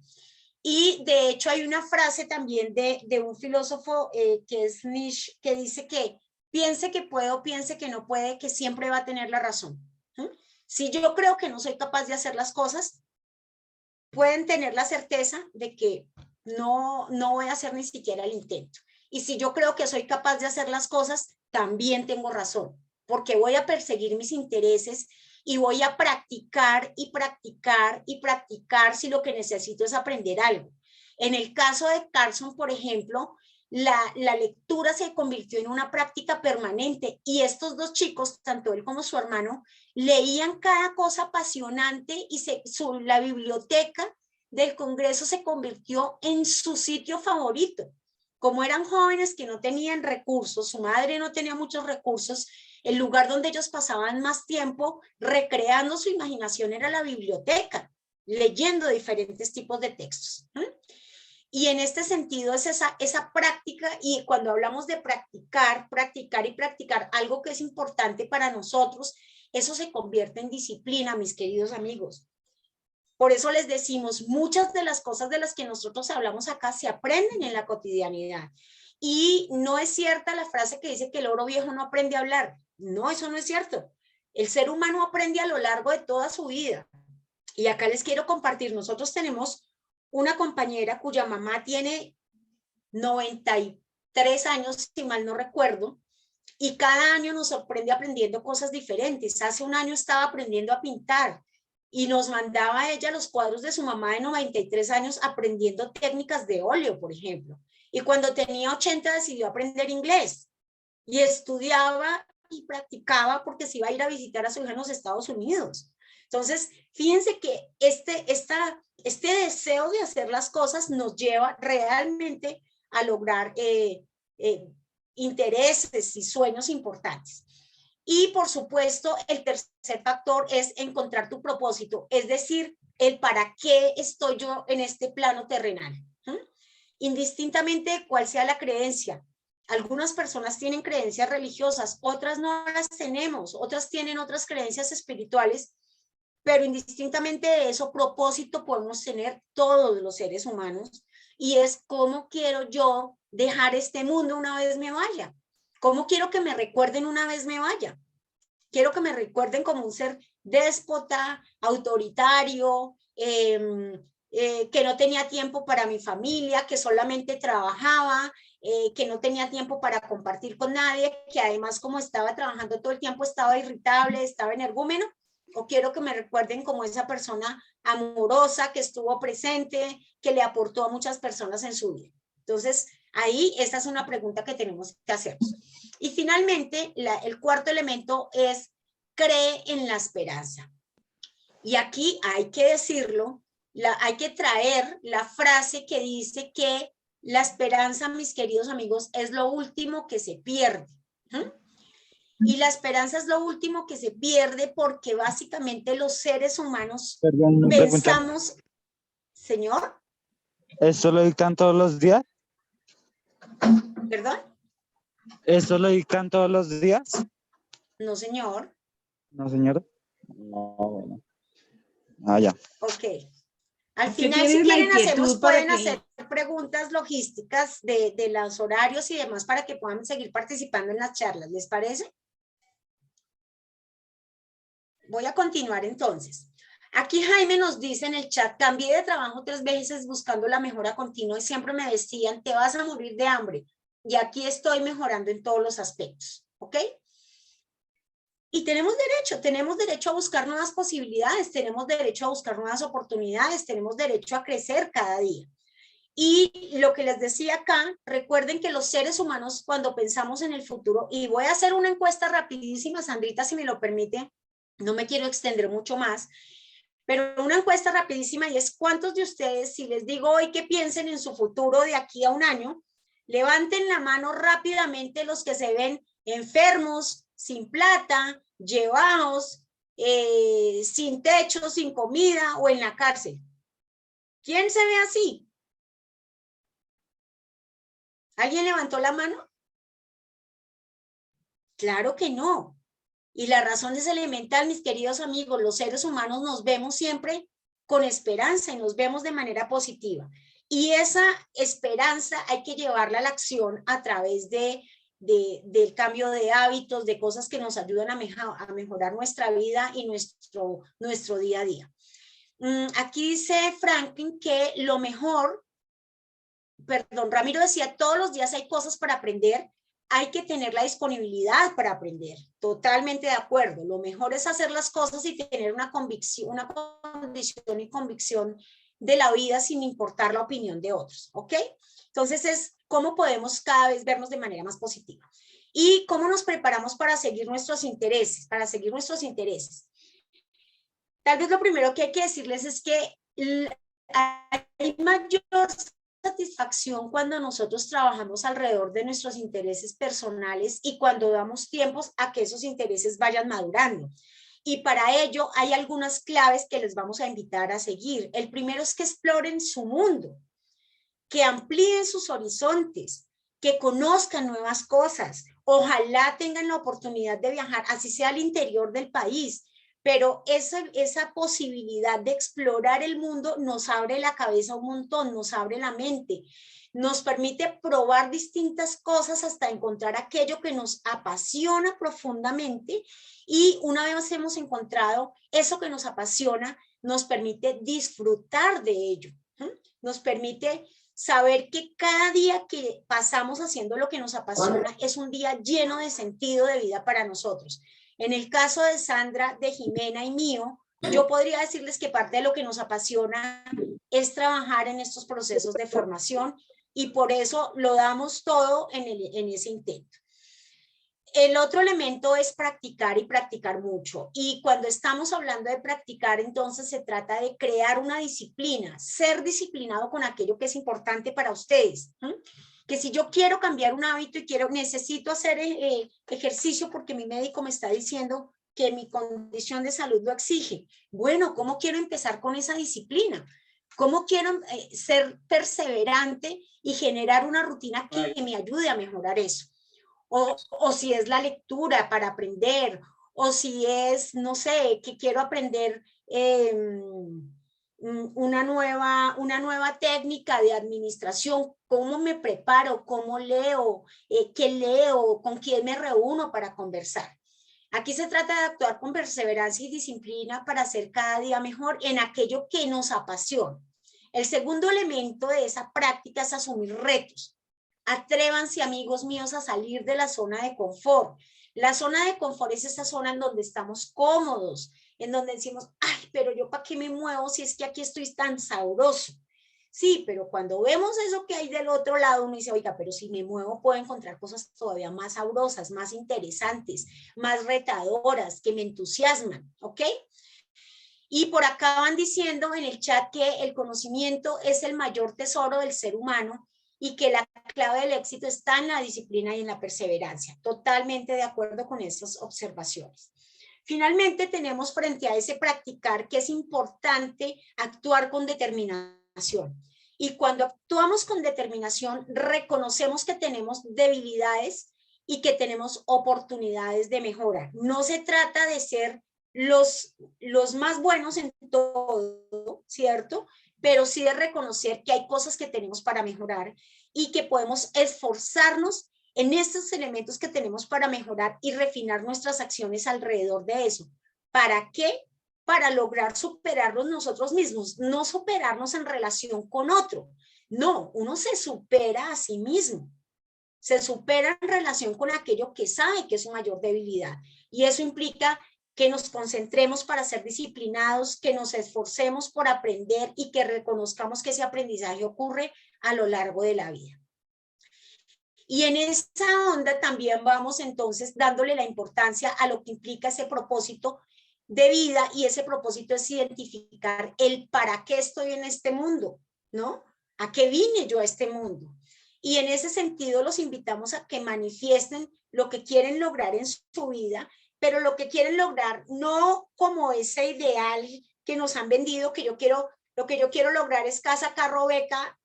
Y de hecho hay una frase también de un filósofo que es Nietzsche, que dice que piense que puede o piense que no puede, que siempre va a tener la razón. Si yo creo que no soy capaz de hacer las cosas, pueden tener la certeza de que no voy a hacer ni siquiera el intento. Y si yo creo que soy capaz de hacer las cosas, también tengo razón, porque voy a perseguir mis intereses y voy a practicar y practicar y practicar si lo que necesito es aprender algo. En el caso de Carson, por ejemplo, la lectura se convirtió en una práctica permanente y estos dos chicos, tanto él como su hermano, leían cada cosa apasionante y la biblioteca del Congreso se convirtió en su sitio favorito. Como eran jóvenes que no tenían recursos, su madre no tenía muchos recursos, el lugar donde ellos pasaban más tiempo recreando su imaginación era la biblioteca, leyendo diferentes tipos de textos. Y en este sentido es esa práctica, y cuando hablamos de practicar, practicar y practicar, algo que es importante para nosotros, eso se convierte en disciplina, mis queridos amigos. Por eso les decimos, muchas de las cosas de las que nosotros hablamos acá se aprenden en la cotidianidad. Y no es cierta la frase que dice que el oro viejo no aprende a hablar. No, eso no es cierto. El ser humano aprende a lo largo de toda su vida. Y acá les quiero compartir, nosotros tenemos una compañera cuya mamá tiene 93 años, si mal no recuerdo, y cada año nos sorprende aprendiendo cosas diferentes. Hace un año estaba aprendiendo a pintar y nos mandaba a ella los cuadros de su mamá de 93 años aprendiendo técnicas de óleo, por ejemplo. Y cuando tenía 80 decidió aprender inglés y estudiaba y practicaba porque se iba a ir a visitar a su hija en los Estados Unidos. Entonces, fíjense que este deseo de hacer las cosas nos lleva realmente a lograr intereses y sueños importantes. Y por supuesto, el tercer factor es encontrar tu propósito, es decir, el para qué estoy yo en este plano terrenal. Indistintamente cuál sea la creencia. Algunas personas tienen creencias religiosas, otras no las tenemos, otras tienen otras creencias espirituales, pero indistintamente de eso, propósito podemos tener todos los seres humanos, y es cómo quiero yo dejar este mundo una vez me vaya. ¿Cómo quiero que me recuerden una vez me vaya? Quiero que me recuerden como un ser déspota, autoritario, que no tenía tiempo para mi familia, que solamente trabajaba, que no tenía tiempo para compartir con nadie, que además como estaba trabajando todo el tiempo estaba irritable, estaba energúmeno. O quiero que me recuerden como esa persona amorosa que estuvo presente, que le aportó a muchas personas en su vida. Entonces, ahí esta es una pregunta que tenemos que hacernos. Y finalmente, el cuarto elemento es cree en la esperanza. Y aquí hay que decirlo, hay que traer la frase que dice que la esperanza, mis queridos amigos, es lo último que se pierde. Y la esperanza es lo último que se pierde porque básicamente los seres humanos pensamos... Señor. ¿Eso lo dictan todos los días? ¿Perdón? ¿Eso lo dictan todos los días? No, señor. No, señor. No, bueno. Ah, ya. Ok. Al final, si quieren hacemos, pueden hacer preguntas logísticas de los horarios y demás para que puedan seguir participando en las charlas. ¿Les parece? Voy a continuar entonces. Aquí Jaime nos dice en el chat, cambié de trabajo 3 veces buscando la mejora continua y siempre me decían, te vas a morir de hambre. Y aquí estoy mejorando en todos los aspectos. ¿Ok? Y tenemos derecho a buscar nuevas posibilidades, tenemos derecho a buscar nuevas oportunidades, tenemos derecho a crecer cada día. Y lo que les decía acá, recuerden que los seres humanos cuando pensamos en el futuro, y voy a hacer una encuesta rapidísima, Sandrita, si me lo permite, no me quiero extender mucho más, pero una encuesta rapidísima, y es cuántos de ustedes, si les digo hoy que piensen en su futuro de aquí a un año, levanten la mano rápidamente los que se ven enfermos, sin plata, llevados, sin techo, sin comida o en la cárcel. ¿Quién se ve así? ¿Alguien levantó la mano? Claro que no. Y la razón es elemental, mis queridos amigos. Los seres humanos nos vemos siempre con esperanza y nos vemos de manera positiva. Y esa esperanza hay que llevarla a la acción a través del cambio de hábitos, de cosas que nos ayudan a mejorar nuestra vida y nuestro día a día. Aquí dice Franklin que lo mejor, perdón, Ramiro decía, todos los días hay cosas para aprender, hay que tener la disponibilidad para aprender. Totalmente de acuerdo. Lo mejor es hacer las cosas y tener una condición y convicción de la vida sin importar la opinión de otros, ¿ok? Entonces es cómo podemos cada vez vernos de manera más positiva. Y cómo nos preparamos para seguir nuestros intereses, Tal vez lo primero que hay que decirles es que hay mayor satisfacción cuando nosotros trabajamos alrededor de nuestros intereses personales y cuando damos tiempos a que esos intereses vayan madurando. Y para ello hay algunas claves que les vamos a invitar a seguir. El primero es que exploren su mundo, que amplíen sus horizontes, que conozcan nuevas cosas. Ojalá tengan la oportunidad de viajar, así sea al interior del país, pero esa posibilidad de explorar el mundo nos abre la cabeza un montón, nos abre la mente, nos permite probar distintas cosas hasta encontrar aquello que nos apasiona profundamente, y una vez hemos encontrado eso que nos apasiona, nos permite disfrutar de ello, nos permite saber que cada día que pasamos haciendo lo que nos apasiona es un día lleno de sentido de vida para nosotros. En el caso de Sandra, de Jimena y mío, yo podría decirles que parte de lo que nos apasiona es trabajar en estos procesos de formación, y por eso lo damos todo en ese intento. El otro elemento es practicar y practicar mucho. Y cuando estamos hablando de practicar, entonces se trata de crear una disciplina, ser disciplinado con aquello que es importante para ustedes. Que si yo quiero cambiar un hábito y necesito hacer ejercicio porque mi médico me está diciendo que mi condición de salud lo exige. Bueno, ¿cómo quiero empezar con esa disciplina? ¿Cómo quiero ser perseverante y generar una rutina que me ayude a mejorar eso? O si es la lectura para aprender, o si es, no sé, que quiero aprender una nueva técnica de administración, cómo me preparo, cómo leo, qué leo, con quién me reúno para conversar. Aquí se trata de actuar con perseverancia y disciplina para hacer cada día mejor en aquello que nos apasiona. El segundo elemento de esa práctica es asumir retos. Atrévanse, amigos míos, a salir de la zona de confort. La zona de confort es esa zona en donde estamos cómodos, en donde decimos, ay, pero yo para qué me muevo si es que aquí estoy tan sabroso. Sí, pero cuando vemos eso que hay del otro lado, uno dice, oiga, pero si me muevo puedo encontrar cosas todavía más sabrosas, más interesantes, más retadoras, que me entusiasman, ¿ok? Y por acá van diciendo en el chat que el conocimiento es el mayor tesoro del ser humano y que la clave del éxito está en la disciplina y en la perseverancia. Totalmente de acuerdo con esas observaciones. Finalmente tenemos frente a ese practicar que es importante actuar con determinación. Y cuando actuamos con determinación, reconocemos que tenemos debilidades y que tenemos oportunidades de mejora. No se trata de ser los más buenos en todo, ¿cierto? Pero sí de reconocer que hay cosas que tenemos para mejorar y que podemos esforzarnos en estos elementos que tenemos para mejorar y refinar nuestras acciones alrededor de eso. ¿Para qué? Para lograr superarnos nosotros mismos, no superarnos en relación con otro. No, uno se supera a sí mismo. Se supera en relación con aquello que sabe que es su mayor debilidad. Y eso implica que nos concentremos para ser disciplinados, que nos esforcemos por aprender y que reconozcamos que ese aprendizaje ocurre a lo largo de la vida. Y en esa onda también vamos entonces dándole la importancia a lo que implica ese propósito de vida, y ese propósito es identificar el para qué estoy en este mundo, ¿no? ¿A qué vine yo a este mundo? Y en ese sentido los invitamos a que manifiesten lo que quieren lograr en su vida, pero lo que quieren lograr no como ese ideal que nos han vendido, que lo que yo quiero lograr es casa, carro, beca,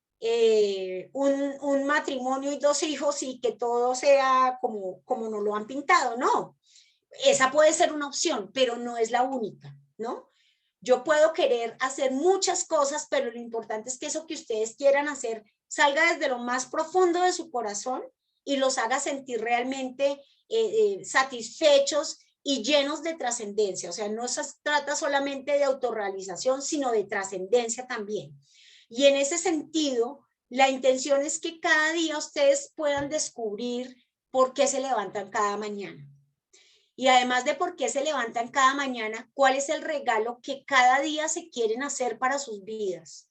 un matrimonio y 2 hijos y que todo sea como nos lo han pintado. No, esa puede ser una opción, pero no es la única, ¿no? Yo puedo querer hacer muchas cosas, pero lo importante es que eso que ustedes quieran hacer salga desde lo más profundo de su corazón y los haga sentir realmente satisfechos y llenos de trascendencia. O sea, no se trata solamente de autorrealización, sino de trascendencia también. Y en ese sentido, la intención es que cada día ustedes puedan descubrir por qué se levantan cada mañana. Y además de por qué se levantan cada mañana, cuál es el regalo que cada día se quieren hacer para sus vidas.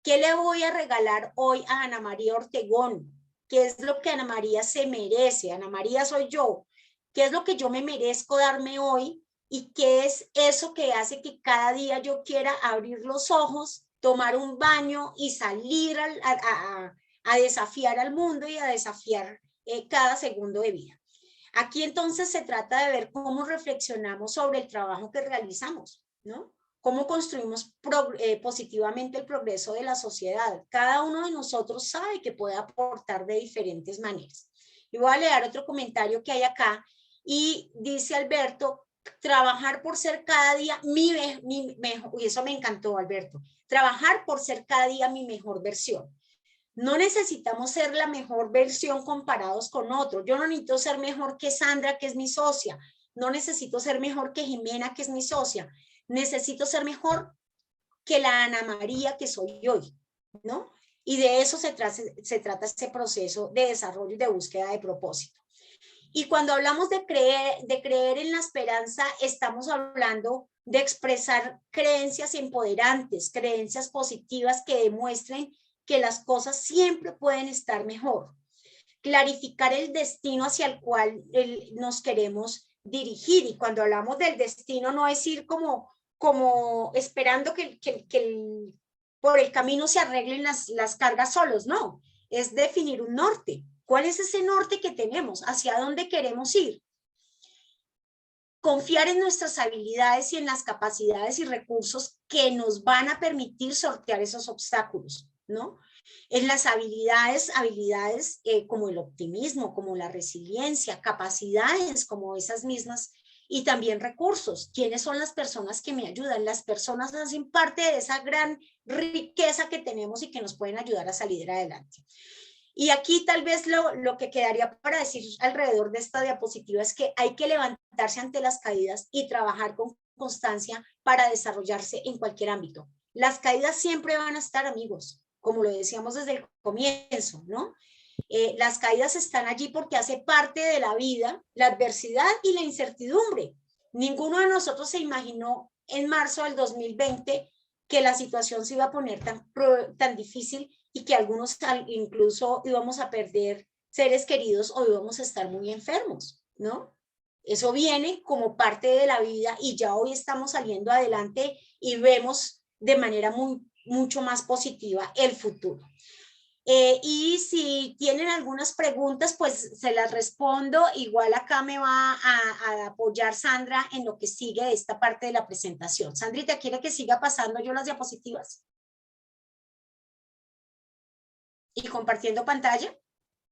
¿Qué le voy a regalar hoy a Ana María Ortegón? ¿Qué es lo que Ana María se merece? Ana María soy yo. ¿Qué es lo que yo me merezco darme hoy? ¿Y qué es eso que hace que cada día yo quiera abrir los ojos, tomar un baño y salir a desafiar al mundo y a desafiar cada segundo de vida? Aquí entonces se trata de ver cómo reflexionamos sobre el trabajo que realizamos, ¿no? Cómo construimos positivamente el progreso de la sociedad. Cada uno de nosotros sabe que puede aportar de diferentes maneras. Y voy a leer otro comentario que hay acá y dice Alberto, trabajar por ser cada día mi mejor, y eso me encantó, Alberto, trabajar por ser cada día mi mejor versión. No necesitamos ser la mejor versión comparados con otros. Yo no necesito ser mejor que Sandra, que es mi socia. No necesito ser mejor que Jimena, que es mi socia. Necesito ser mejor que la Ana María que soy hoy, ¿no? Y de eso se trata este proceso de desarrollo y de búsqueda de propósito. Y cuando hablamos de creer en la esperanza, estamos hablando de expresar creencias empoderantes, creencias positivas que demuestren que las cosas siempre pueden estar mejor. Clarificar el destino hacia el cual nos queremos dirigir. Y cuando hablamos del destino, no es ir como esperando que por el camino se arreglen las cargas solos, no. Es definir un norte. ¿Cuál es ese norte que tenemos? ¿Hacia dónde queremos ir? Confiar en nuestras habilidades y en las capacidades y recursos que nos van a permitir sortear esos obstáculos, ¿no? En las habilidades como el optimismo, como la resiliencia, capacidades como esas mismas y también recursos. ¿Quiénes son las personas que me ayudan? Las personas hacen parte de esa gran riqueza que tenemos y que nos pueden ayudar a salir adelante. Y aquí tal vez lo que quedaría para decir alrededor de esta diapositiva es que hay que levantarse ante las caídas y trabajar con constancia para desarrollarse en cualquier ámbito. Las caídas siempre van a estar, amigos, como lo decíamos desde el comienzo, ¿no? Las caídas están allí porque hace parte de la vida, la adversidad y la incertidumbre. Ninguno de nosotros se imaginó en marzo del 2020 que la situación se iba a poner tan difícil y que algunos incluso íbamos a perder seres queridos o íbamos a estar muy enfermos, ¿no? Eso viene como parte de la vida y ya hoy estamos saliendo adelante y vemos de manera mucho más positiva el futuro. Y si tienen algunas preguntas, pues se las respondo. Igual acá me va a apoyar Sandra en lo que sigue de esta parte de la presentación. Sandrita, ¿quiere que siga pasando yo las diapositivas? ¿Y compartiendo pantalla?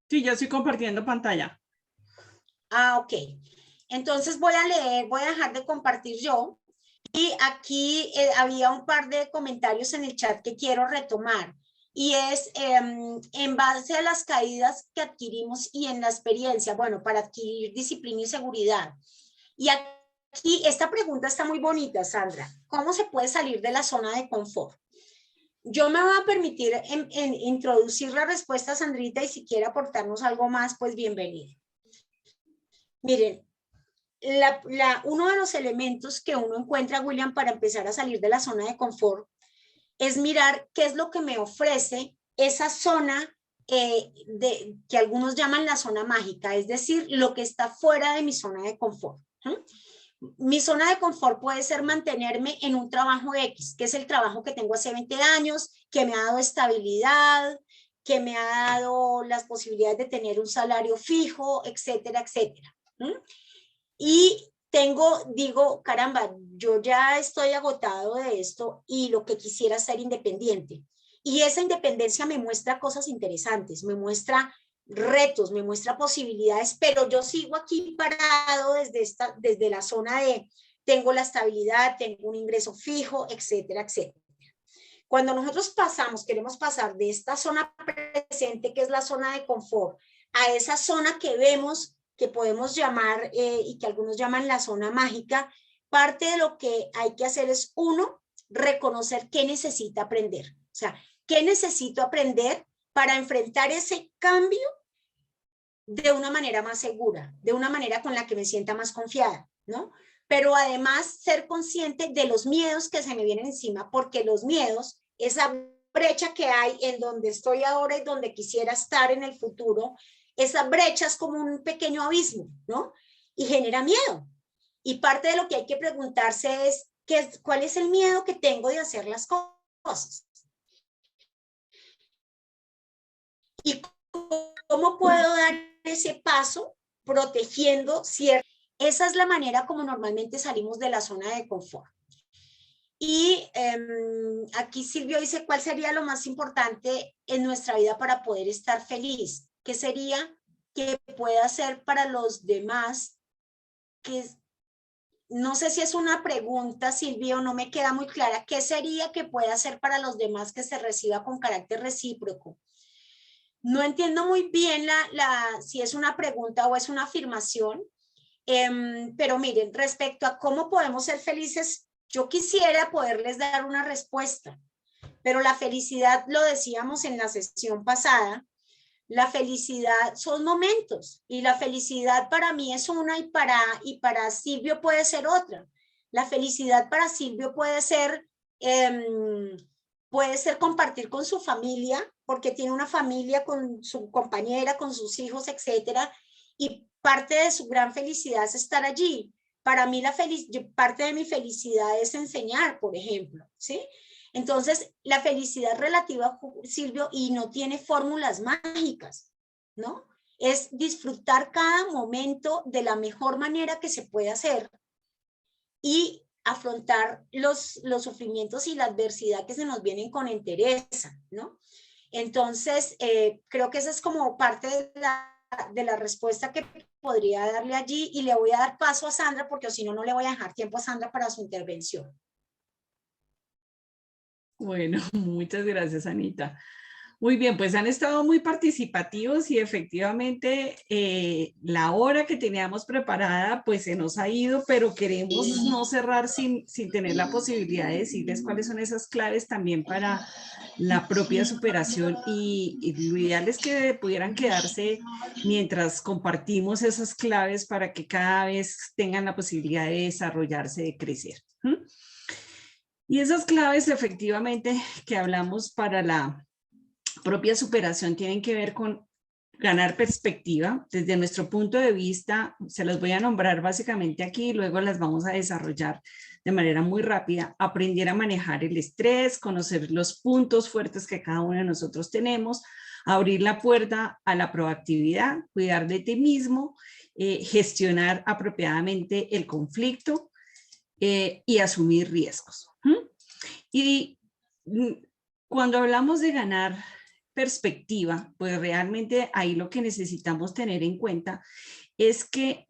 Sí, yo estoy compartiendo pantalla. Ah, ok. Entonces voy a dejar de compartir yo. Y aquí había un par de comentarios en el chat que quiero retomar. Y es en base a las caídas que adquirimos y en la experiencia, bueno, para adquirir disciplina y seguridad. Y aquí esta pregunta está muy bonita, Sandra. ¿Cómo se puede salir de la zona de confort? Yo me voy a permitir introducir la respuesta, Sandrita, y si quiere aportarnos algo más, pues bienvenido. Miren, uno de los elementos que uno encuentra, William, para empezar a salir de la zona de confort es mirar qué es lo que me ofrece esa zona que algunos llaman la zona mágica, es decir, lo que está fuera de mi zona de confort. Mi zona de confort puede ser mantenerme en un trabajo X, que es el trabajo que tengo hace 20 años, que me ha dado estabilidad, que me ha dado las posibilidades de tener un salario fijo, etcétera, etcétera. Y digo, caramba, yo ya estoy agotado de esto y lo que quisiera es ser independiente. Y esa independencia me muestra cosas interesantes, me muestra retos, me muestra posibilidades, pero yo sigo aquí parado desde la zona de tengo la estabilidad, tengo un ingreso fijo, etcétera, etcétera. Cuando nosotros queremos pasar de esta zona presente, que es la zona de confort, a esa zona que vemos, que podemos llamar y que algunos llaman la zona mágica, parte de lo que hay que hacer es, uno, reconocer qué necesita aprender. O sea, qué necesito aprender para enfrentar ese cambio de una manera más segura, de una manera con la que me sienta más confiada, ¿no? Pero además ser consciente de los miedos que se me vienen encima, porque los miedos, esa brecha que hay en donde estoy ahora y donde quisiera estar en el futuro, esa brecha es como un pequeño abismo, ¿no? Y genera miedo. Y parte de lo que hay que preguntarse es, ¿cuál es el miedo que tengo de hacer las cosas? ¿Y cómo puedo dar ese paso protegiendo cierto? Esa es la manera como normalmente salimos de la zona de confort. Y aquí Silvio dice, ¿cuál sería lo más importante en nuestra vida para poder estar feliz? ¿Qué sería que pueda hacer para los demás? No sé si es una pregunta, Silvio, no me queda muy clara. ¿Qué sería que pueda hacer para los demás que se reciba con carácter recíproco? No entiendo muy bien si es una pregunta o es una afirmación. Pero miren, respecto a cómo podemos ser felices, yo quisiera poderles dar una respuesta, pero la felicidad, lo decíamos en la sesión pasada, la felicidad son momentos y la felicidad para mí es una y para Silvio puede ser otra. La felicidad para Silvio puede ser compartir con su familia, porque tiene una familia con su compañera, con sus hijos, etcétera, y parte de su gran felicidad es estar allí. Para mí parte de mi felicidad es enseñar, por ejemplo, ¿sí? Entonces, la felicidad relativa, Silvio, y no tiene fórmulas mágicas, ¿no? Es disfrutar cada momento de la mejor manera que se puede hacer y afrontar los sufrimientos y la adversidad que se nos vienen con entereza, ¿no? Entonces, creo que esa es como parte de la respuesta que podría darle allí, y le voy a dar paso a Sandra porque si no, no le voy a dejar tiempo a Sandra para su intervención. Bueno, muchas gracias, Anita. Muy bien, pues han estado muy participativos y efectivamente la hora que teníamos preparada pues se nos ha ido, pero queremos no cerrar sin tener la posibilidad de decirles cuáles son esas claves también para la propia superación y lo ideal es que pudieran quedarse mientras compartimos esas claves para que cada vez tengan la posibilidad de desarrollarse, de crecer. Y esas claves efectivamente que hablamos para la propia superación tienen que ver con ganar perspectiva. Desde nuestro punto de vista, se las voy a nombrar básicamente aquí y luego las vamos a desarrollar de manera muy rápida. Aprender a manejar el estrés, conocer los puntos fuertes que cada uno de nosotros tenemos, abrir la puerta a la proactividad, cuidar de ti mismo, gestionar apropiadamente el conflicto y asumir riesgos. Y cuando hablamos de ganar perspectiva, pues realmente ahí lo que necesitamos tener en cuenta es que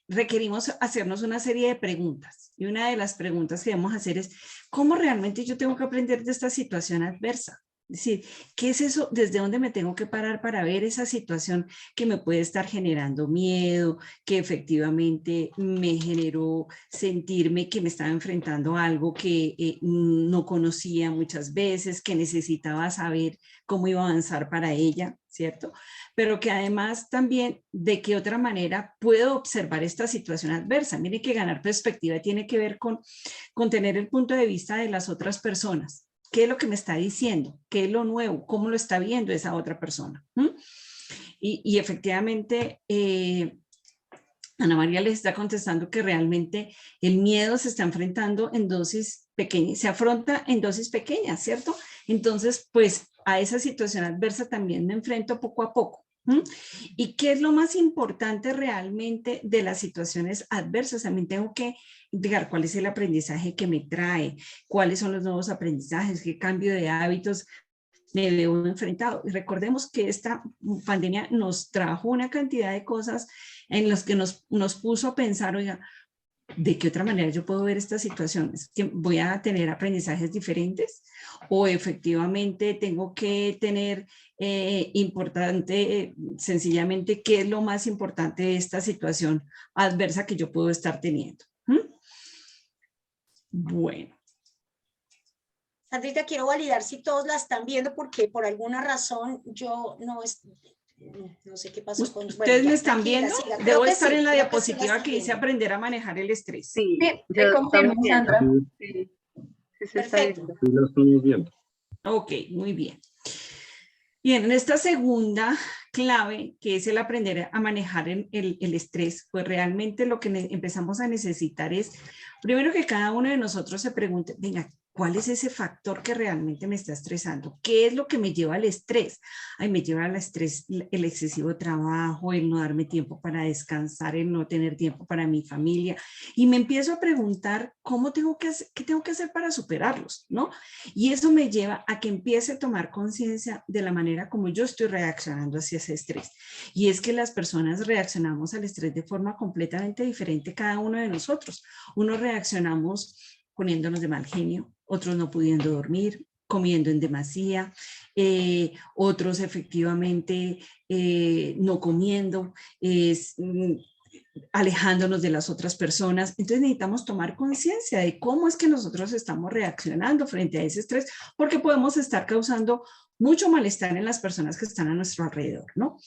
requerimos hacernos una serie de preguntas. Y una de las preguntas que debemos hacer es, ¿cómo realmente yo tengo que aprender de esta situación adversa? Es decir, ¿qué es eso? ¿Desde dónde me tengo que parar para ver esa situación que me puede estar generando miedo, que efectivamente me generó sentirme que me estaba enfrentando a algo que no conocía muchas veces, que necesitaba saber cómo iba a avanzar para ella, ¿cierto? Pero que además también de qué otra manera puedo observar esta situación adversa. Mire que ganar perspectiva tiene que ver con tener el punto de vista de las otras personas. ¿Qué es lo que me está diciendo? ¿Qué es lo nuevo? ¿Cómo lo está viendo esa otra persona? Y efectivamente, Ana María les está contestando que realmente el miedo se está enfrentando en dosis pequeñas, se afronta en dosis pequeñas, ¿cierto? Entonces, pues a esa situación adversa también me enfrento poco a poco. ¿Mm? ¿Y qué es lo más importante realmente de las situaciones adversas? También tengo que indicar cuál es el aprendizaje que me trae, cuáles son los nuevos aprendizajes, qué cambio de hábitos me veo enfrentado. Y recordemos que esta pandemia nos trajo una cantidad de cosas en las que nos puso a pensar, oiga, ¿de qué otra manera yo puedo ver estas situaciones? ¿Que voy a tener aprendizajes diferentes? ¿O efectivamente tengo que tener sencillamente, qué es lo más importante de esta situación adversa que yo puedo estar teniendo? ¿Mm? Bueno. Sandrita, quiero validar si todos la están viendo porque por alguna razón yo no sé qué pasó con... ¿Ustedes Bueno, me ya, están tranquila, viendo? siga. Debo Que estar sí, en la creo que sí diapositiva están que dice viendo. aprender a manejar el estrés. Sí, Sí, ya te lo confirmo, estamos viendo. Sandra. Sí, sí se está Perfecto. viendo. Sí, lo estamos viendo. Ok, muy bien. Bien, en esta segunda clave, que es el aprender a manejar el estrés, pues realmente lo que empezamos a necesitar es, primero que cada uno de nosotros se pregunte, venga, ¿cuál es ese factor que realmente me está estresando? ¿Qué es lo que me lleva al estrés? Ay, me lleva al estrés el excesivo trabajo, el no darme tiempo para descansar, el no tener tiempo para mi familia. Y me empiezo a preguntar qué tengo que hacer para superarlos, ¿no? Y eso me lleva a que empiece a tomar conciencia de la manera como yo estoy reaccionando hacia ese estrés. Y es que las personas reaccionamos al estrés de forma completamente diferente cada uno de nosotros. Unos reaccionamos poniéndonos de mal genio, otros no pudiendo dormir, comiendo en demasía, otros efectivamente no comiendo, alejándonos de las otras personas. Entonces necesitamos tomar conciencia de cómo es que nosotros estamos reaccionando frente a ese estrés, porque podemos estar causando mucho malestar en las personas que están a nuestro alrededor, ¿no?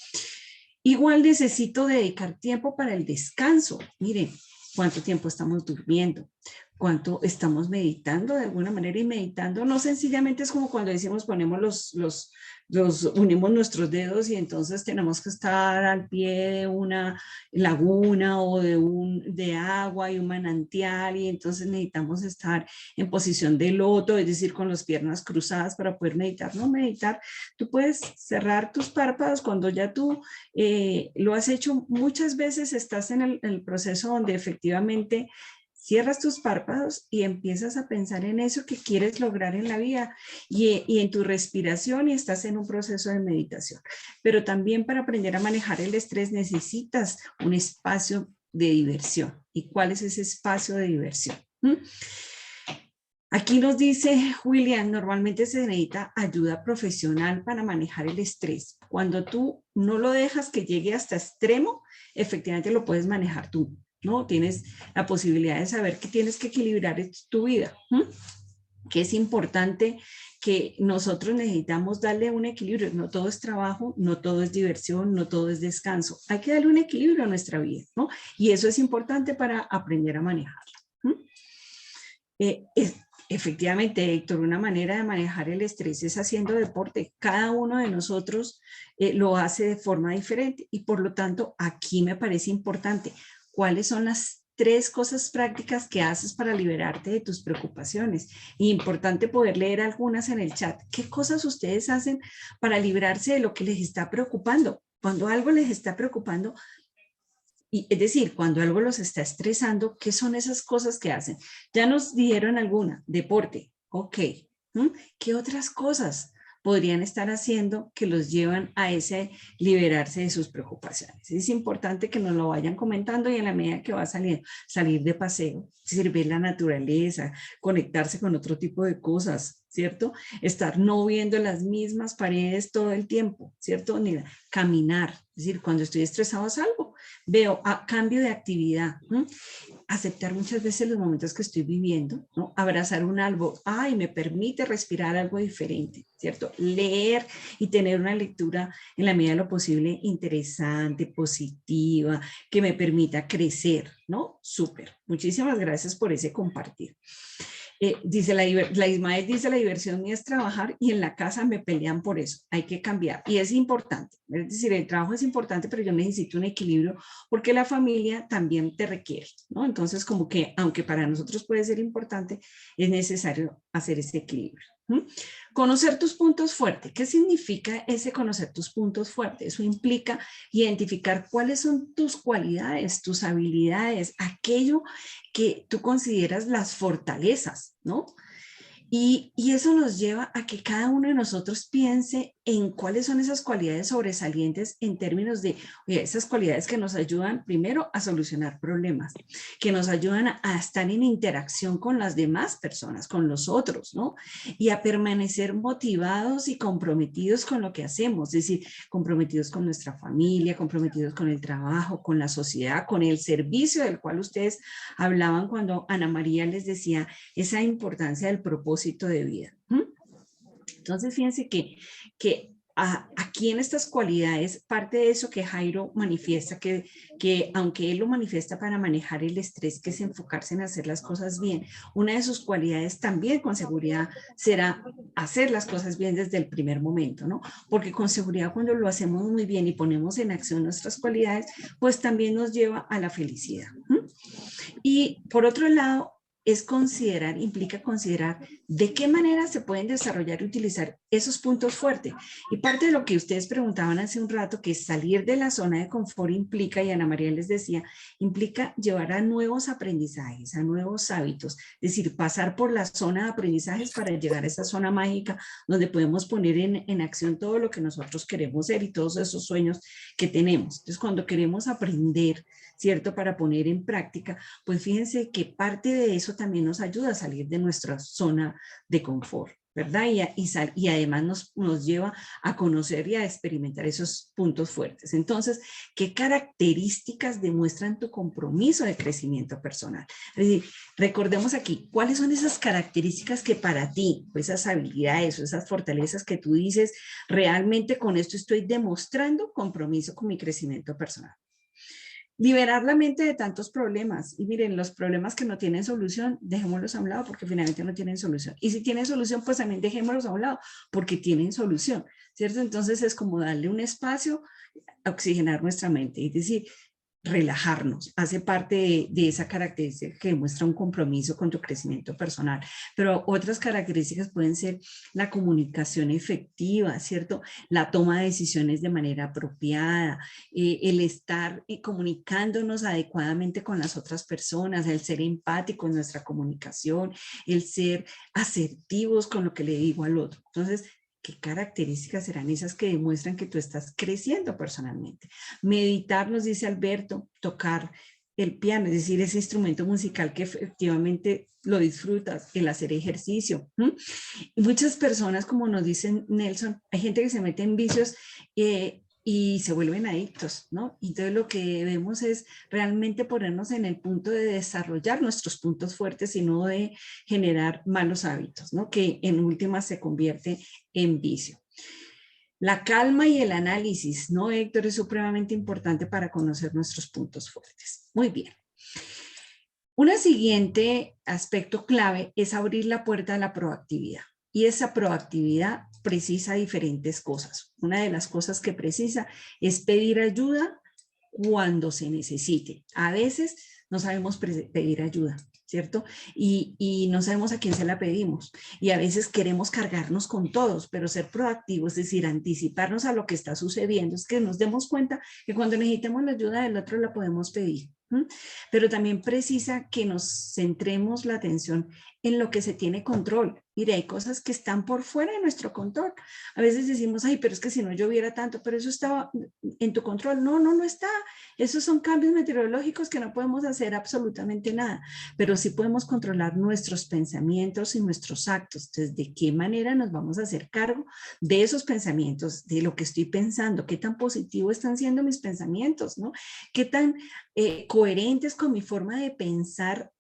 Igual necesito dedicar tiempo para el descanso. Miren, cuánto tiempo estamos durmiendo, cuánto estamos meditando de alguna manera, y meditando no sencillamente es como cuando decimos ponemos unimos nuestros dedos y entonces tenemos que estar al pie de una laguna o de agua y un manantial, y entonces necesitamos estar en posición de loto, es decir, con las piernas cruzadas para poder meditar. No, meditar, tú puedes cerrar tus párpados cuando ya tú lo has hecho muchas veces, estás en el proceso donde efectivamente cierras tus párpados y empiezas a pensar en eso que quieres lograr en la vida y en tu respiración, y estás en un proceso de meditación. Pero también para aprender a manejar el estrés necesitas un espacio de diversión. ¿Y cuál es ese espacio de diversión? Aquí nos dice William, normalmente se necesita ayuda profesional para manejar el estrés. Cuando tú no lo dejas que llegue hasta extremo, efectivamente lo puedes manejar tú, ¿no? Tienes la posibilidad de saber que tienes que equilibrar tu vida, que es importante, que nosotros necesitamos darle un equilibrio. No todo es trabajo, no todo es diversión, no todo es descanso. Hay que darle un equilibrio a nuestra vida, ¿no? Y eso es importante para aprender a manejarlo. Efectivamente, Héctor, una manera de manejar el estrés es haciendo deporte. Cada uno de nosotros lo hace de forma diferente, y por lo tanto aquí me parece importante cuáles son las 3 cosas prácticas que haces para liberarte de tus preocupaciones. Importante poder leer algunas en el chat. ¿Qué cosas ustedes hacen para librarse de lo que les está preocupando? Cuando algo les está preocupando, y es decir, cuando algo los está estresando, ¿qué son esas cosas que hacen? Ya nos dijeron alguna, deporte, ok. ¿Qué otras cosas podrían estar haciendo que los llevan a ese liberarse de sus preocupaciones? Es importante que nos lo vayan comentando, y en la medida que va a salir de paseo, ver la naturaleza, conectarse con otro tipo de cosas, ¿cierto? Estar no viendo las mismas paredes todo el tiempo, ¿cierto? Ni caminar, es decir, cuando estoy estresado salgo, veo cambio de actividad, aceptar muchas veces los momentos que estoy viviendo, ¿no? Abrazar un árbol, ay, me permite respirar algo diferente, ¿cierto? Leer y tener una lectura en la medida de lo posible interesante, positiva, que me permita crecer, ¿no? Súper. Muchísimas gracias por ese compartir. Dice la Ismael dice, la diversión mía es trabajar y en la casa me pelean por eso, hay que cambiar. Y es importante, es decir, el trabajo es importante, pero yo necesito un equilibrio porque la familia también te requiere, ¿no? Entonces, como que, aunque para nosotros puede ser importante, es necesario hacer ese equilibrio. ¿Mm? Conocer tus puntos fuertes. ¿Qué significa ese conocer tus puntos fuertes? Eso implica identificar cuáles son tus cualidades, tus habilidades, aquello que tú consideras las fortalezas, ¿no? Y eso nos lleva a que cada uno de nosotros piense en cuáles son esas cualidades sobresalientes en términos de oye, esas cualidades que nos ayudan primero a solucionar problemas, que nos ayudan a estar en interacción con las demás personas, con los otros, ¿no? Y a permanecer motivados y comprometidos con lo que hacemos, es decir, comprometidos con nuestra familia, comprometidos con el trabajo, con la sociedad, con el servicio del cual ustedes hablaban cuando Ana María les decía esa importancia del propósito de vida. Entonces, fíjense que aquí en estas cualidades, parte de eso que Jairo manifiesta, que aunque él lo manifiesta para manejar el estrés, que es enfocarse en hacer las cosas bien, una de sus cualidades también con seguridad será hacer las cosas bien desde el primer momento, ¿no? Porque con seguridad cuando lo hacemos muy bien y ponemos en acción nuestras cualidades, pues también nos lleva a la felicidad. Y por otro lado, implica considerar de qué manera se pueden desarrollar y utilizar esos puntos fuertes. Y parte de lo que ustedes preguntaban hace un rato, que salir de la zona de confort implica, y Ana María les decía, implica llevar a nuevos aprendizajes, a nuevos hábitos, es decir, pasar por la zona de aprendizajes para llegar a esa zona mágica donde podemos poner en acción todo lo que nosotros queremos ser y todos esos sueños que tenemos. Entonces, cuando queremos aprender, ¿cierto? Para poner en práctica, pues fíjense que parte de eso también nos ayuda a salir de nuestra zona de confort, ¿verdad? Y además nos lleva a conocer y a experimentar esos puntos fuertes. Entonces, ¿qué características demuestran tu compromiso de crecimiento personal? Es decir, recordemos aquí, ¿cuáles son esas características que para ti, esas habilidades o esas fortalezas que tú dices, realmente con esto estoy demostrando compromiso con mi crecimiento personal? Liberar la mente de tantos problemas. Y miren, los problemas que no tienen solución, dejémoslos a un lado porque finalmente no tienen solución. Y si tienen solución, pues también dejémoslos a un lado porque tienen solución, ¿cierto? Entonces es como darle un espacio a oxigenar nuestra mente. Es decir, relajarnos, hace parte de esa característica que demuestra un compromiso con tu crecimiento personal. Pero otras características pueden ser la comunicación efectiva, ¿cierto? La toma de decisiones de manera apropiada, el estar comunicándonos adecuadamente con las otras personas, el ser empático en nuestra comunicación, el ser asertivos con lo que le digo al otro. Entonces, ¿qué características serán esas que demuestran que tú estás creciendo personalmente? Meditar, nos dice Alberto, tocar el piano, es decir, ese instrumento musical que efectivamente lo disfrutas, el hacer ejercicio. Y muchas personas, como nos dice Nelson, hay gente que se mete en vicios y se vuelven adictos, ¿no? Entonces lo que debemos es realmente ponernos en el punto de desarrollar nuestros puntos fuertes y no de generar malos hábitos, ¿no? Que en última se convierte en vicio. La calma y el análisis, ¿no, Héctor? Es supremamente importante para conocer nuestros puntos fuertes. Muy bien. Un siguiente aspecto clave es abrir la puerta a la proactividad. Y esa proactividad precisa diferentes cosas. Una de las cosas que precisa es pedir ayuda cuando se necesite. A veces no sabemos pedir ayuda, ¿cierto? Y no sabemos a quién se la pedimos. Y a veces queremos cargarnos con todos, pero ser proactivos, es decir, anticiparnos a lo que está sucediendo, es que nos demos cuenta que cuando necesitemos la ayuda del otro la podemos pedir. Pero también precisa que nos centremos la atención en lo que se tiene control. Mire, hay cosas que están por fuera de nuestro control. A veces decimos, ay, pero es que si no lloviera tanto, pero eso estaba en tu control. No, no está. Esos son cambios meteorológicos que no podemos hacer absolutamente nada, pero sí podemos controlar nuestros pensamientos y nuestros actos. Entonces, ¿de qué manera nos vamos a hacer cargo de esos pensamientos, de lo que estoy pensando? ¿Qué tan positivo están siendo mis pensamientos, no? ¿Qué tan coherentes con mi forma de pensar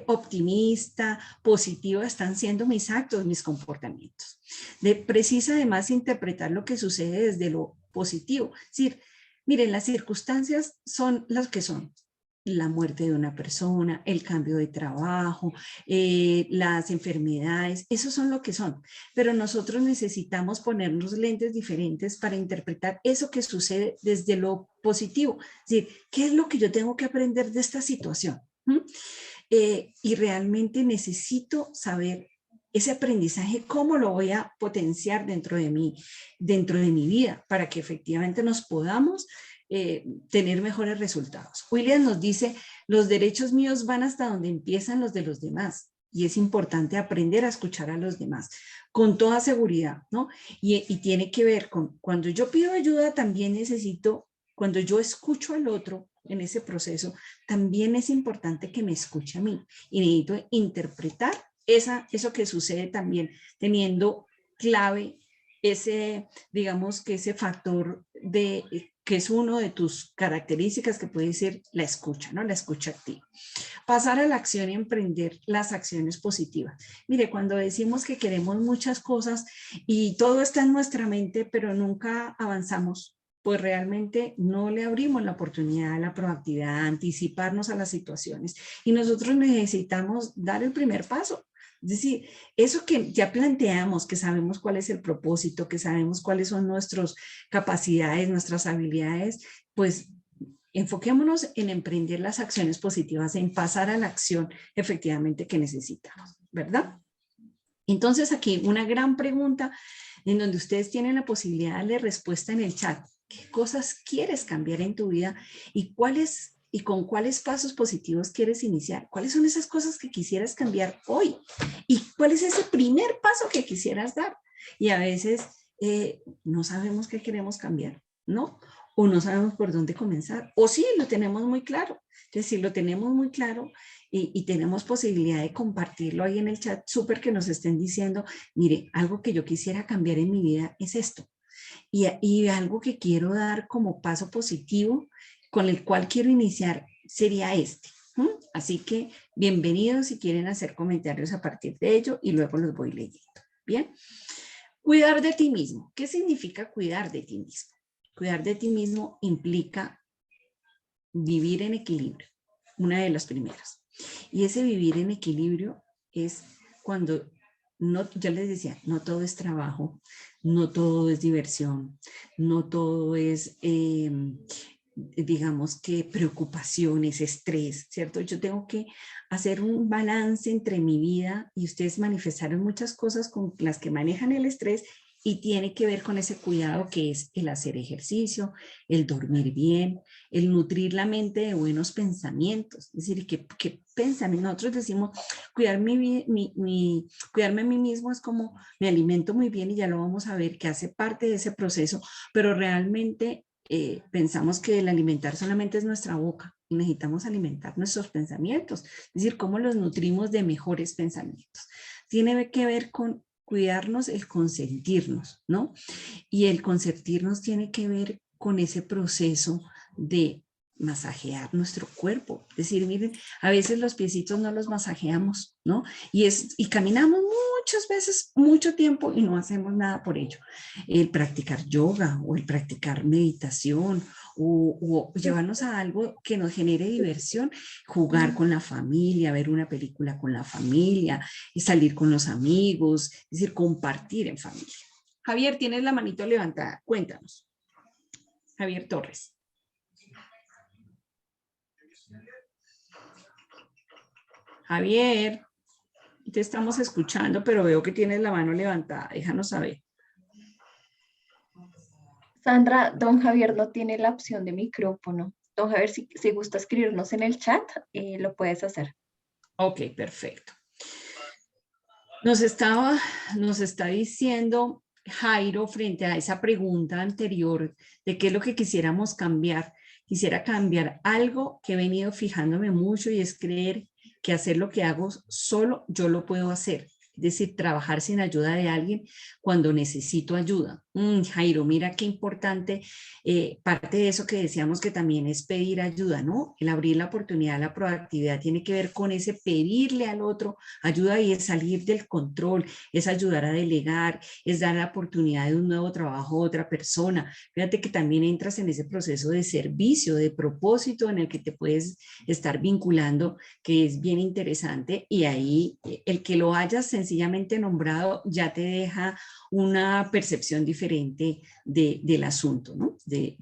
optimista, positiva están siendo mis actos, mis comportamientos? Precisa además interpretar lo que sucede desde lo positivo. Es decir, miren, las circunstancias son las que son. La muerte de una persona, el cambio de trabajo, las enfermedades, esos son lo que son. Pero nosotros necesitamos ponernos lentes diferentes para interpretar eso que sucede desde lo positivo. Es decir, ¿qué es lo que yo tengo que aprender de esta situación? Y realmente necesito saber ese aprendizaje, ¿cómo lo voy a potenciar dentro de mi vida para que efectivamente nos podamos tener mejores resultados? William nos dice, los derechos míos van hasta donde empiezan los de los demás. Y es importante aprender a escuchar a los demás con toda seguridad, ¿no? Y tiene que ver con cuando yo pido ayuda, también necesito, cuando yo escucho al otro en ese proceso, también es importante que me escuche a mí. Y necesito interpretar eso que sucede también, teniendo clave digamos que ese factor que es uno de tus características, que puede ser la escucha, ¿no? La escucha activa. Pasar a la acción y emprender las acciones positivas. Mire, cuando decimos que queremos muchas cosas y todo está en nuestra mente, pero nunca avanzamos, pues realmente no le abrimos la oportunidad a la proactividad, a anticiparnos a las situaciones. Y nosotros necesitamos dar el primer paso. Es decir, eso que ya planteamos, que sabemos cuál es el propósito, que sabemos cuáles son nuestras capacidades, nuestras habilidades, pues enfoquémonos en emprender las acciones positivas, en pasar a la acción efectivamente que necesitamos, ¿verdad? Entonces aquí una gran pregunta en donde ustedes tienen la posibilidad de darle respuesta en el chat. ¿Qué cosas quieres cambiar en tu vida y con cuáles pasos positivos quieres iniciar? ¿Cuáles son esas cosas que quisieras cambiar hoy? ¿Y cuál es ese primer paso que quisieras dar? Y a veces no sabemos qué queremos cambiar, ¿no? O no sabemos por dónde comenzar. O sí, lo tenemos muy claro. Entonces, si lo tenemos muy claro y tenemos posibilidad de compartirlo ahí en el chat, súper que nos estén diciendo, mire, algo que yo quisiera cambiar en mi vida es esto. Y algo que quiero dar como paso positivo con el cual quiero iniciar sería este. Así que bienvenidos si quieren hacer comentarios a partir de ello y luego los voy leyendo. Bien. Cuidar de ti mismo. ¿Qué significa cuidar de ti mismo? Cuidar de ti mismo implica vivir en equilibrio, una de las primeras. Y ese vivir en equilibrio es cuando, yo les decía, no todo es trabajo, no todo es diversión, no todo es, digamos que preocupaciones, estrés, ¿cierto? Yo tengo que hacer un balance entre mi vida y ustedes manifestaron muchas cosas con las que manejan el estrés y tiene que ver con ese cuidado que es el hacer ejercicio, el dormir bien, el nutrir la mente de buenos pensamientos. Es decir, que pensamientos, nosotros decimos, cuidarme a mí mismo es como me alimento muy bien y ya lo vamos a ver que hace parte de ese proceso, pero realmente pensamos que el alimentar solamente es nuestra boca y necesitamos alimentar nuestros pensamientos, es decir, cómo los nutrimos de mejores pensamientos. Tiene que ver con cuidarnos, el consentirnos, ¿no? Y el consentirnos tiene que ver con ese proceso de masajear nuestro cuerpo. Es decir, miren, a veces los piecitos no los masajeamos, ¿no? Y caminamos muchas veces, mucho tiempo y no hacemos nada por ello. El practicar yoga o el practicar meditación o llevarnos a algo que nos genere diversión, jugar con la familia, ver una película con la familia, y salir con los amigos, es decir, compartir en familia. Javier, tienes la manito levantada, cuéntanos. Javier Torres. Javier, te estamos escuchando, pero veo que tienes la mano levantada, déjanos saber. Sandra, don Javier no tiene la opción de micrófono. Don Javier, si gusta escribirnos en el chat, lo puedes hacer. Ok, perfecto. Nos está diciendo Jairo frente a esa pregunta anterior de qué es lo que quisiéramos cambiar. Quisiera cambiar algo que he venido fijándome mucho y es creer que hacer lo que hago solo yo lo puedo hacer. Es decir, trabajar sin ayuda de alguien cuando necesito ayuda. Jairo, mira qué importante, parte de eso que decíamos que también es pedir ayuda, ¿no? El abrir la oportunidad, la proactividad tiene que ver con ese pedirle al otro ayuda y es salir del control, es ayudar a delegar, es dar la oportunidad de un nuevo trabajo a otra persona. Fíjate que también entras en ese proceso de servicio, de propósito en el que te puedes estar vinculando, que es bien interesante y ahí el que lo hayas sencillamente nombrado ya te deja una percepción diferente del asunto, ¿no? De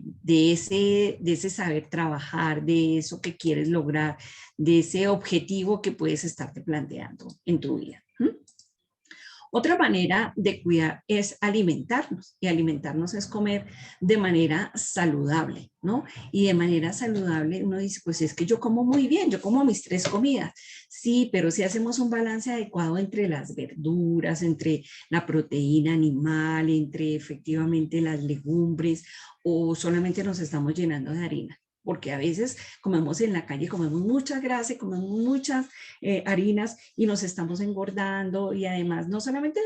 ese saber trabajar, de eso que quieres lograr, de ese objetivo que puedes estarte planteando en tu vida. Otra manera de cuidar es alimentarnos, y alimentarnos es comer de manera saludable, ¿no? Y de manera saludable uno dice, pues es que yo como muy bien, yo como mis 3 comidas. Sí, pero si hacemos un balance adecuado entre las verduras, entre la proteína animal, entre efectivamente las legumbres, o solamente nos estamos llenando de harina. Porque a veces comemos en la calle, comemos mucha grasa y comemos muchas harinas y nos estamos engordando, y además no solamente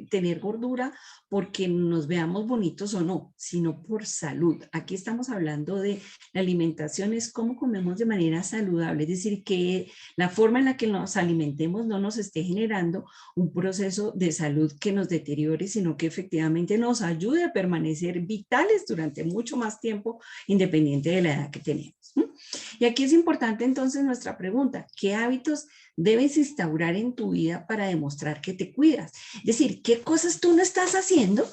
tener gordura porque nos veamos bonitos o no, sino por salud. Aquí estamos hablando de la alimentación, es cómo comemos de manera saludable, es decir, que la forma en la que nos alimentemos no nos esté generando un proceso de salud que nos deteriore, sino que efectivamente nos ayude a permanecer vitales durante mucho más tiempo, independiente de la edad que tenemos. Y aquí es importante entonces nuestra pregunta: ¿qué hábitos debes instaurar en tu vida para demostrar que te cuidas? Es decir, ¿qué cosas tú no estás haciendo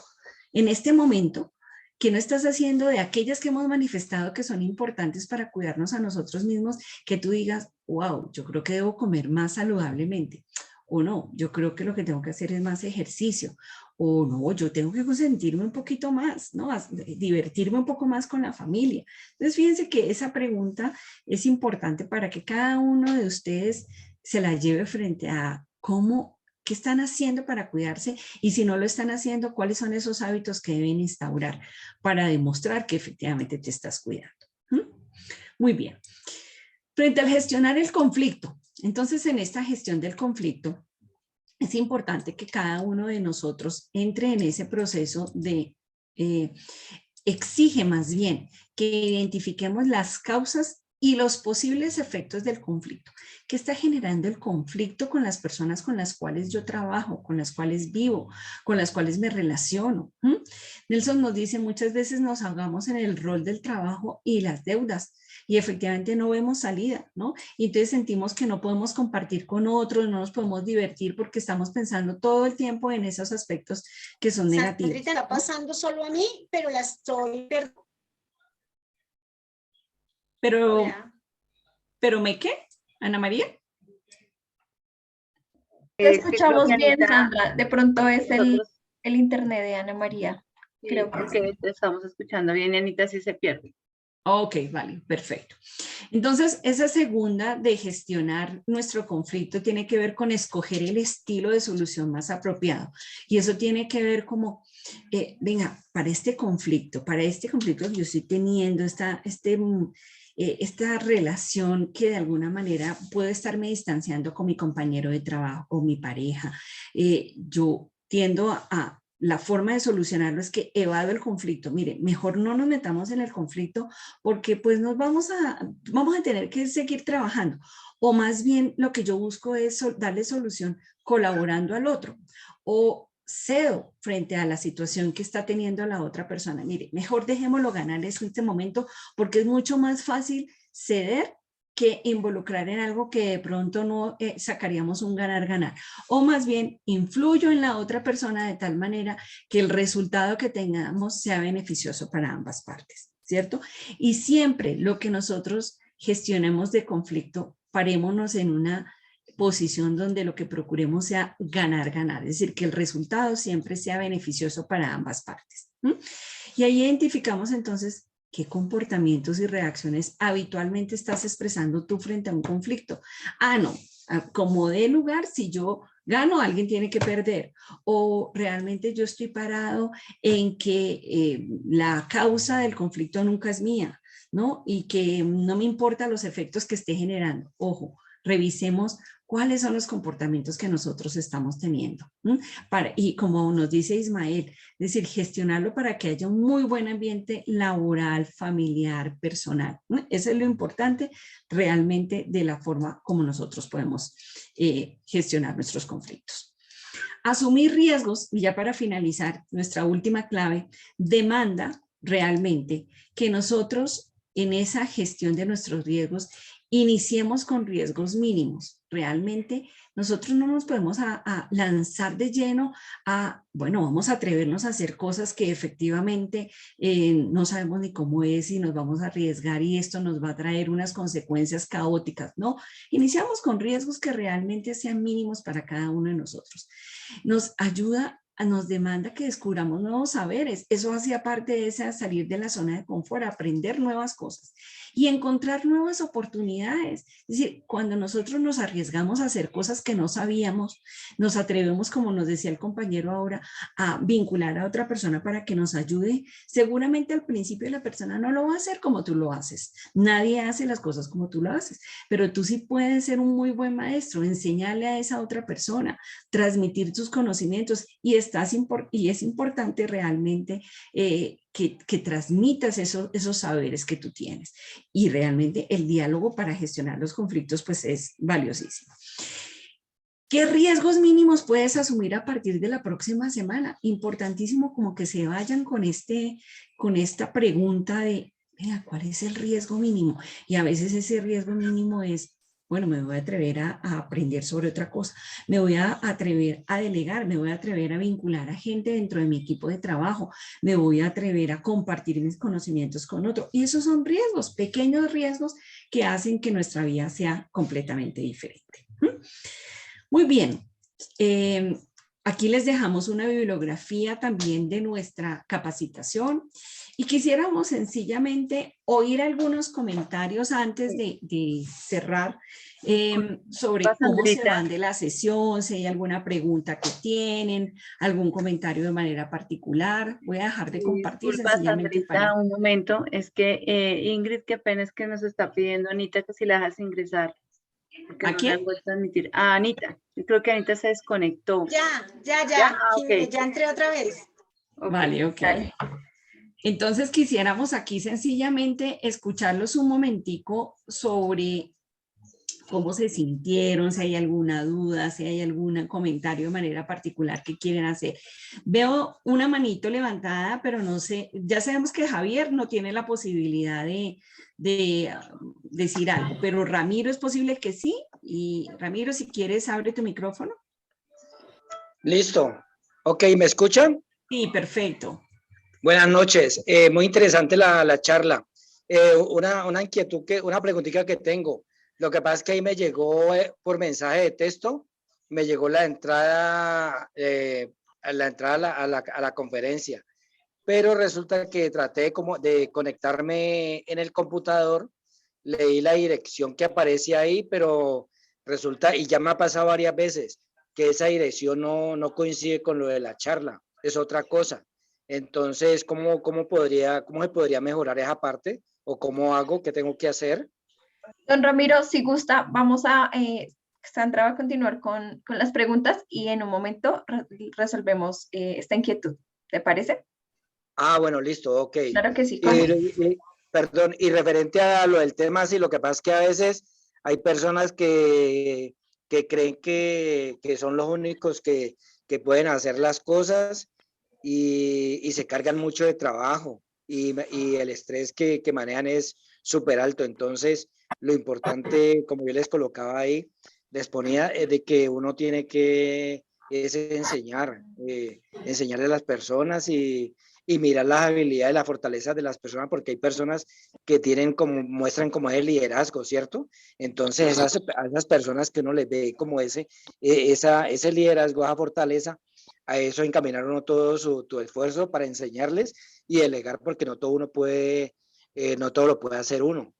en este momento, que no estás haciendo de aquellas que hemos manifestado que son importantes para cuidarnos a nosotros mismos, que tú digas, wow, yo creo que debo comer más saludablemente? O no, yo creo que lo que tengo que hacer es más ejercicio. O no, yo tengo que consentirme un poquito más, ¿no? Divertirme un poco más con la familia. Entonces, fíjense que esa pregunta es importante para que cada uno de ustedes se la lleve frente a qué están haciendo para cuidarse, y si no lo están haciendo, cuáles son esos hábitos que deben instaurar para demostrar que efectivamente te estás cuidando. Muy bien. Frente al gestionar el conflicto, entonces en esta gestión del conflicto es importante que cada uno de nosotros entre en ese proceso de, exige más bien que identifiquemos las causas y los posibles efectos del conflicto. ¿Qué está generando el conflicto con las personas con las cuales yo trabajo, con las cuales vivo, con las cuales me relaciono? Nelson nos dice, muchas veces nos ahogamos en el rol del trabajo y las deudas, y efectivamente no vemos salida, ¿no? Y entonces sentimos que no podemos compartir con otros, no nos podemos divertir porque estamos pensando todo el tiempo en esos aspectos que son negativos. Sandrita, está pasando solo a mí, pero la estoy perdiendo. ¿Pero me qué? ¿Ana María? Te escuchamos creo que bien, Anita, Sandra. De pronto es nosotros el internet de Ana María. sí, Creo que es que te estamos escuchando bien y Anita sí se pierde. Ok, vale, perfecto. Entonces, esa segunda de gestionar nuestro conflicto tiene que ver con escoger el estilo de solución más apropiado. Y eso tiene que ver como, venga, para este conflicto que yo estoy teniendo, esta relación que de alguna manera puedo estarme distanciando con mi compañero de trabajo o mi pareja, yo tiendo la forma de solucionarlo es que evado el conflicto. Mire, mejor no nos metamos en el conflicto porque pues vamos a tener que seguir trabajando. O más bien lo que yo busco es darle solución colaborando al otro. O cedo frente a la situación que está teniendo la otra persona. Mire, mejor dejémoslo ganar en este momento porque es mucho más fácil ceder que involucrar en algo que de pronto no sacaríamos un ganar-ganar. O más bien, influyo en la otra persona de tal manera que el resultado que tengamos sea beneficioso para ambas partes, ¿cierto? Y siempre lo que nosotros gestionemos de conflicto, parémonos en una posición donde lo que procuremos sea ganar-ganar, es decir, que el resultado siempre sea beneficioso para ambas partes. Y ahí identificamos entonces qué comportamientos y reacciones habitualmente estás expresando tú frente a un conflicto. No, como de lugar, si yo gano, alguien tiene que perder. O realmente yo estoy parado en que la causa del conflicto nunca es mía, ¿no? Y que no me importan los efectos que esté generando. Ojo, revisemos cuáles son los comportamientos que nosotros estamos teniendo. Y como nos dice Ismael, es decir, gestionarlo para que haya un muy buen ambiente laboral, familiar, personal. Eso es lo importante realmente de la forma como nosotros podemos gestionar nuestros conflictos. Asumir riesgos, y ya para finalizar, nuestra última clave, demanda realmente que nosotros en esa gestión de nuestros riesgos Iniciemos con riesgos mínimos. Realmente nosotros no nos podemos a lanzar de lleno a, bueno, vamos a atrevernos a hacer cosas que efectivamente no sabemos ni cómo es y nos vamos a arriesgar y esto nos va a traer unas consecuencias caóticas. No, iniciamos con riesgos que realmente sean mínimos para cada uno de nosotros. Nos ayuda, nos demanda que descubramos nuevos saberes. Eso hacía parte de esa salir de la zona de confort, aprender nuevas cosas y encontrar nuevas oportunidades. Es decir, cuando nosotros nos arriesgamos a hacer cosas que no sabíamos, nos atrevemos, como nos decía el compañero ahora, a vincular a otra persona para que nos ayude. Seguramente al principio la persona no lo va a hacer como tú lo haces. Nadie hace las cosas como tú lo haces, pero tú sí puedes ser un muy buen maestro, enseñarle a esa otra persona, transmitir tus conocimientos y es importante realmente que transmitas esos saberes que tú tienes. Y realmente el diálogo para gestionar los conflictos pues es valiosísimo. ¿Qué riesgos mínimos puedes asumir a partir de la próxima semana? Importantísimo como que se vayan con esta pregunta de, mira, ¿cuál es el riesgo mínimo? Y a veces ese riesgo mínimo es, bueno, me voy a atrever a aprender sobre otra cosa, me voy a atrever a delegar, me voy a atrever a vincular a gente dentro de mi equipo de trabajo, me voy a atrever a compartir mis conocimientos con otro. Y esos son riesgos, pequeños riesgos que hacen que nuestra vida sea completamente diferente. Muy bien. Aquí les dejamos una bibliografía también de nuestra capacitación y quisiéramos sencillamente oír algunos comentarios antes de cerrar sobre cómo se van de la sesión, si hay alguna pregunta que tienen, algún comentario de manera particular. Voy a dejar de compartir Disculpa, sencillamente Sandrita, un momento. Es que Ingrid, qué pena es que nos está pidiendo Anita que si la dejas ingresar, porque ¿A no la han quién? vuelto a admitir. A Anita. Yo creo que Anita se desconectó. Ya, ¿Ya? Ah, ok. ya entré otra vez. Ok. Vale, ok. Dale. Entonces quisiéramos aquí sencillamente escucharlos un momentico sobre cómo se sintieron, si hay alguna duda, si hay algún comentario de manera particular que quieren hacer. Veo una manito levantada, pero no sé, ya sabemos que Javier no tiene la posibilidad de decir algo, pero Ramiro es posible que sí. Y Ramiro, si quieres, abre tu micrófono. Listo. Ok, ¿me escuchan? Sí, perfecto. Buenas noches. Muy interesante la charla. Una inquietud, una preguntita que tengo. Lo que pasa es que ahí me llegó por mensaje de texto, me llegó la entrada, a la conferencia, pero resulta que traté como de conectarme en el computador, leí la dirección que aparece ahí, pero resulta, y ya me ha pasado varias veces, que esa dirección no coincide con lo de la charla, es otra cosa. Entonces, ¿cómo se podría mejorar esa parte? ¿O cómo hago? ¿Qué tengo que hacer? Don Ramiro, si gusta, vamos a, Sandra va a continuar con las preguntas y en un momento resolvemos esta inquietud. ¿Te parece? Ah, bueno, listo, ok. Claro que sí. Perdón, y referente a lo del tema, sí, lo que pasa es que a veces hay personas que creen que son los únicos que pueden hacer las cosas y se cargan mucho de trabajo y el estrés que manejan es súper alto. Entonces, lo importante, como yo les colocaba ahí, les ponía de que uno tiene que es enseñarle a las personas y mirar las habilidades, las fortalezas de las personas, porque hay personas que muestran como ese liderazgo, ¿cierto? Entonces, a esas personas que uno les ve como ese liderazgo, esa fortaleza, a eso encaminar uno todo tu esfuerzo para enseñarles y delegar, porque no todo no todo lo puede hacer uno.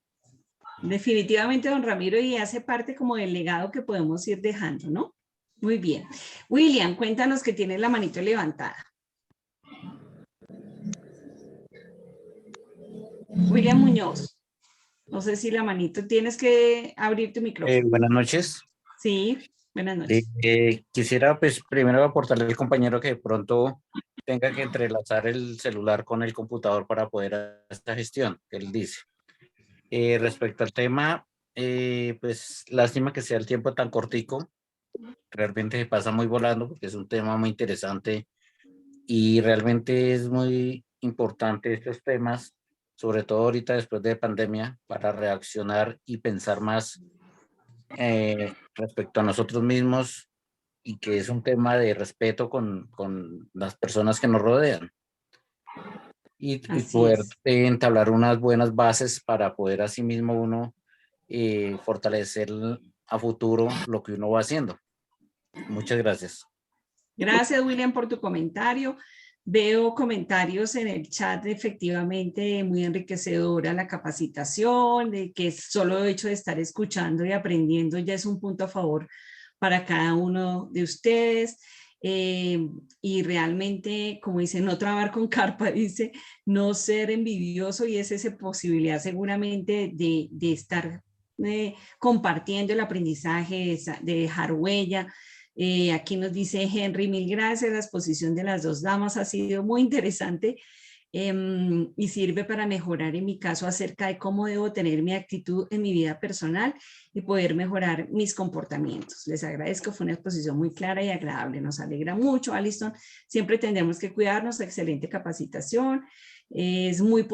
Definitivamente, don Ramiro, y hace parte como del legado que podemos ir dejando, ¿no? Muy bien. William, cuéntanos que tienes la manito levantada. William Muñoz, no sé si la manito, tienes que abrir tu micrófono. Buenas noches. Sí, buenas noches. Quisiera pues primero aportarle al compañero que de pronto tenga que entrelazar el celular con el computador para poder hacer esta gestión, que él dice. Respecto al tema, pues lástima que sea el tiempo tan cortico, realmente se pasa muy volando porque es un tema muy interesante y realmente es muy importante estos temas, sobre todo ahorita después de pandemia, para reaccionar y pensar más respecto a nosotros mismos, y que es un tema de respeto con las personas que nos rodean. Y poder entablar unas buenas bases para poder así mismo uno fortalecer a futuro lo que uno va haciendo. Muchas gracias. Gracias, William, por tu comentario. Veo comentarios en el chat, efectivamente, muy enriquecedora la capacitación, de que solo el hecho de estar escuchando y aprendiendo ya es un punto a favor para cada uno de ustedes. Y realmente, como dice, no trabajar con carpa, dice, no ser envidioso, y es esa posibilidad seguramente de estar compartiendo el aprendizaje, de dejar huella. Aquí nos dice Henry, mil gracias, la exposición de las dos damas ha sido muy interesante y sirve para mejorar en mi caso acerca de cómo debo tener mi actitud en mi vida personal y poder mejorar mis comportamientos. Les agradezco, fue una exposición muy clara y agradable, nos alegra mucho, Alison. Siempre tendremos que cuidarnos, excelente capacitación, es muy posible.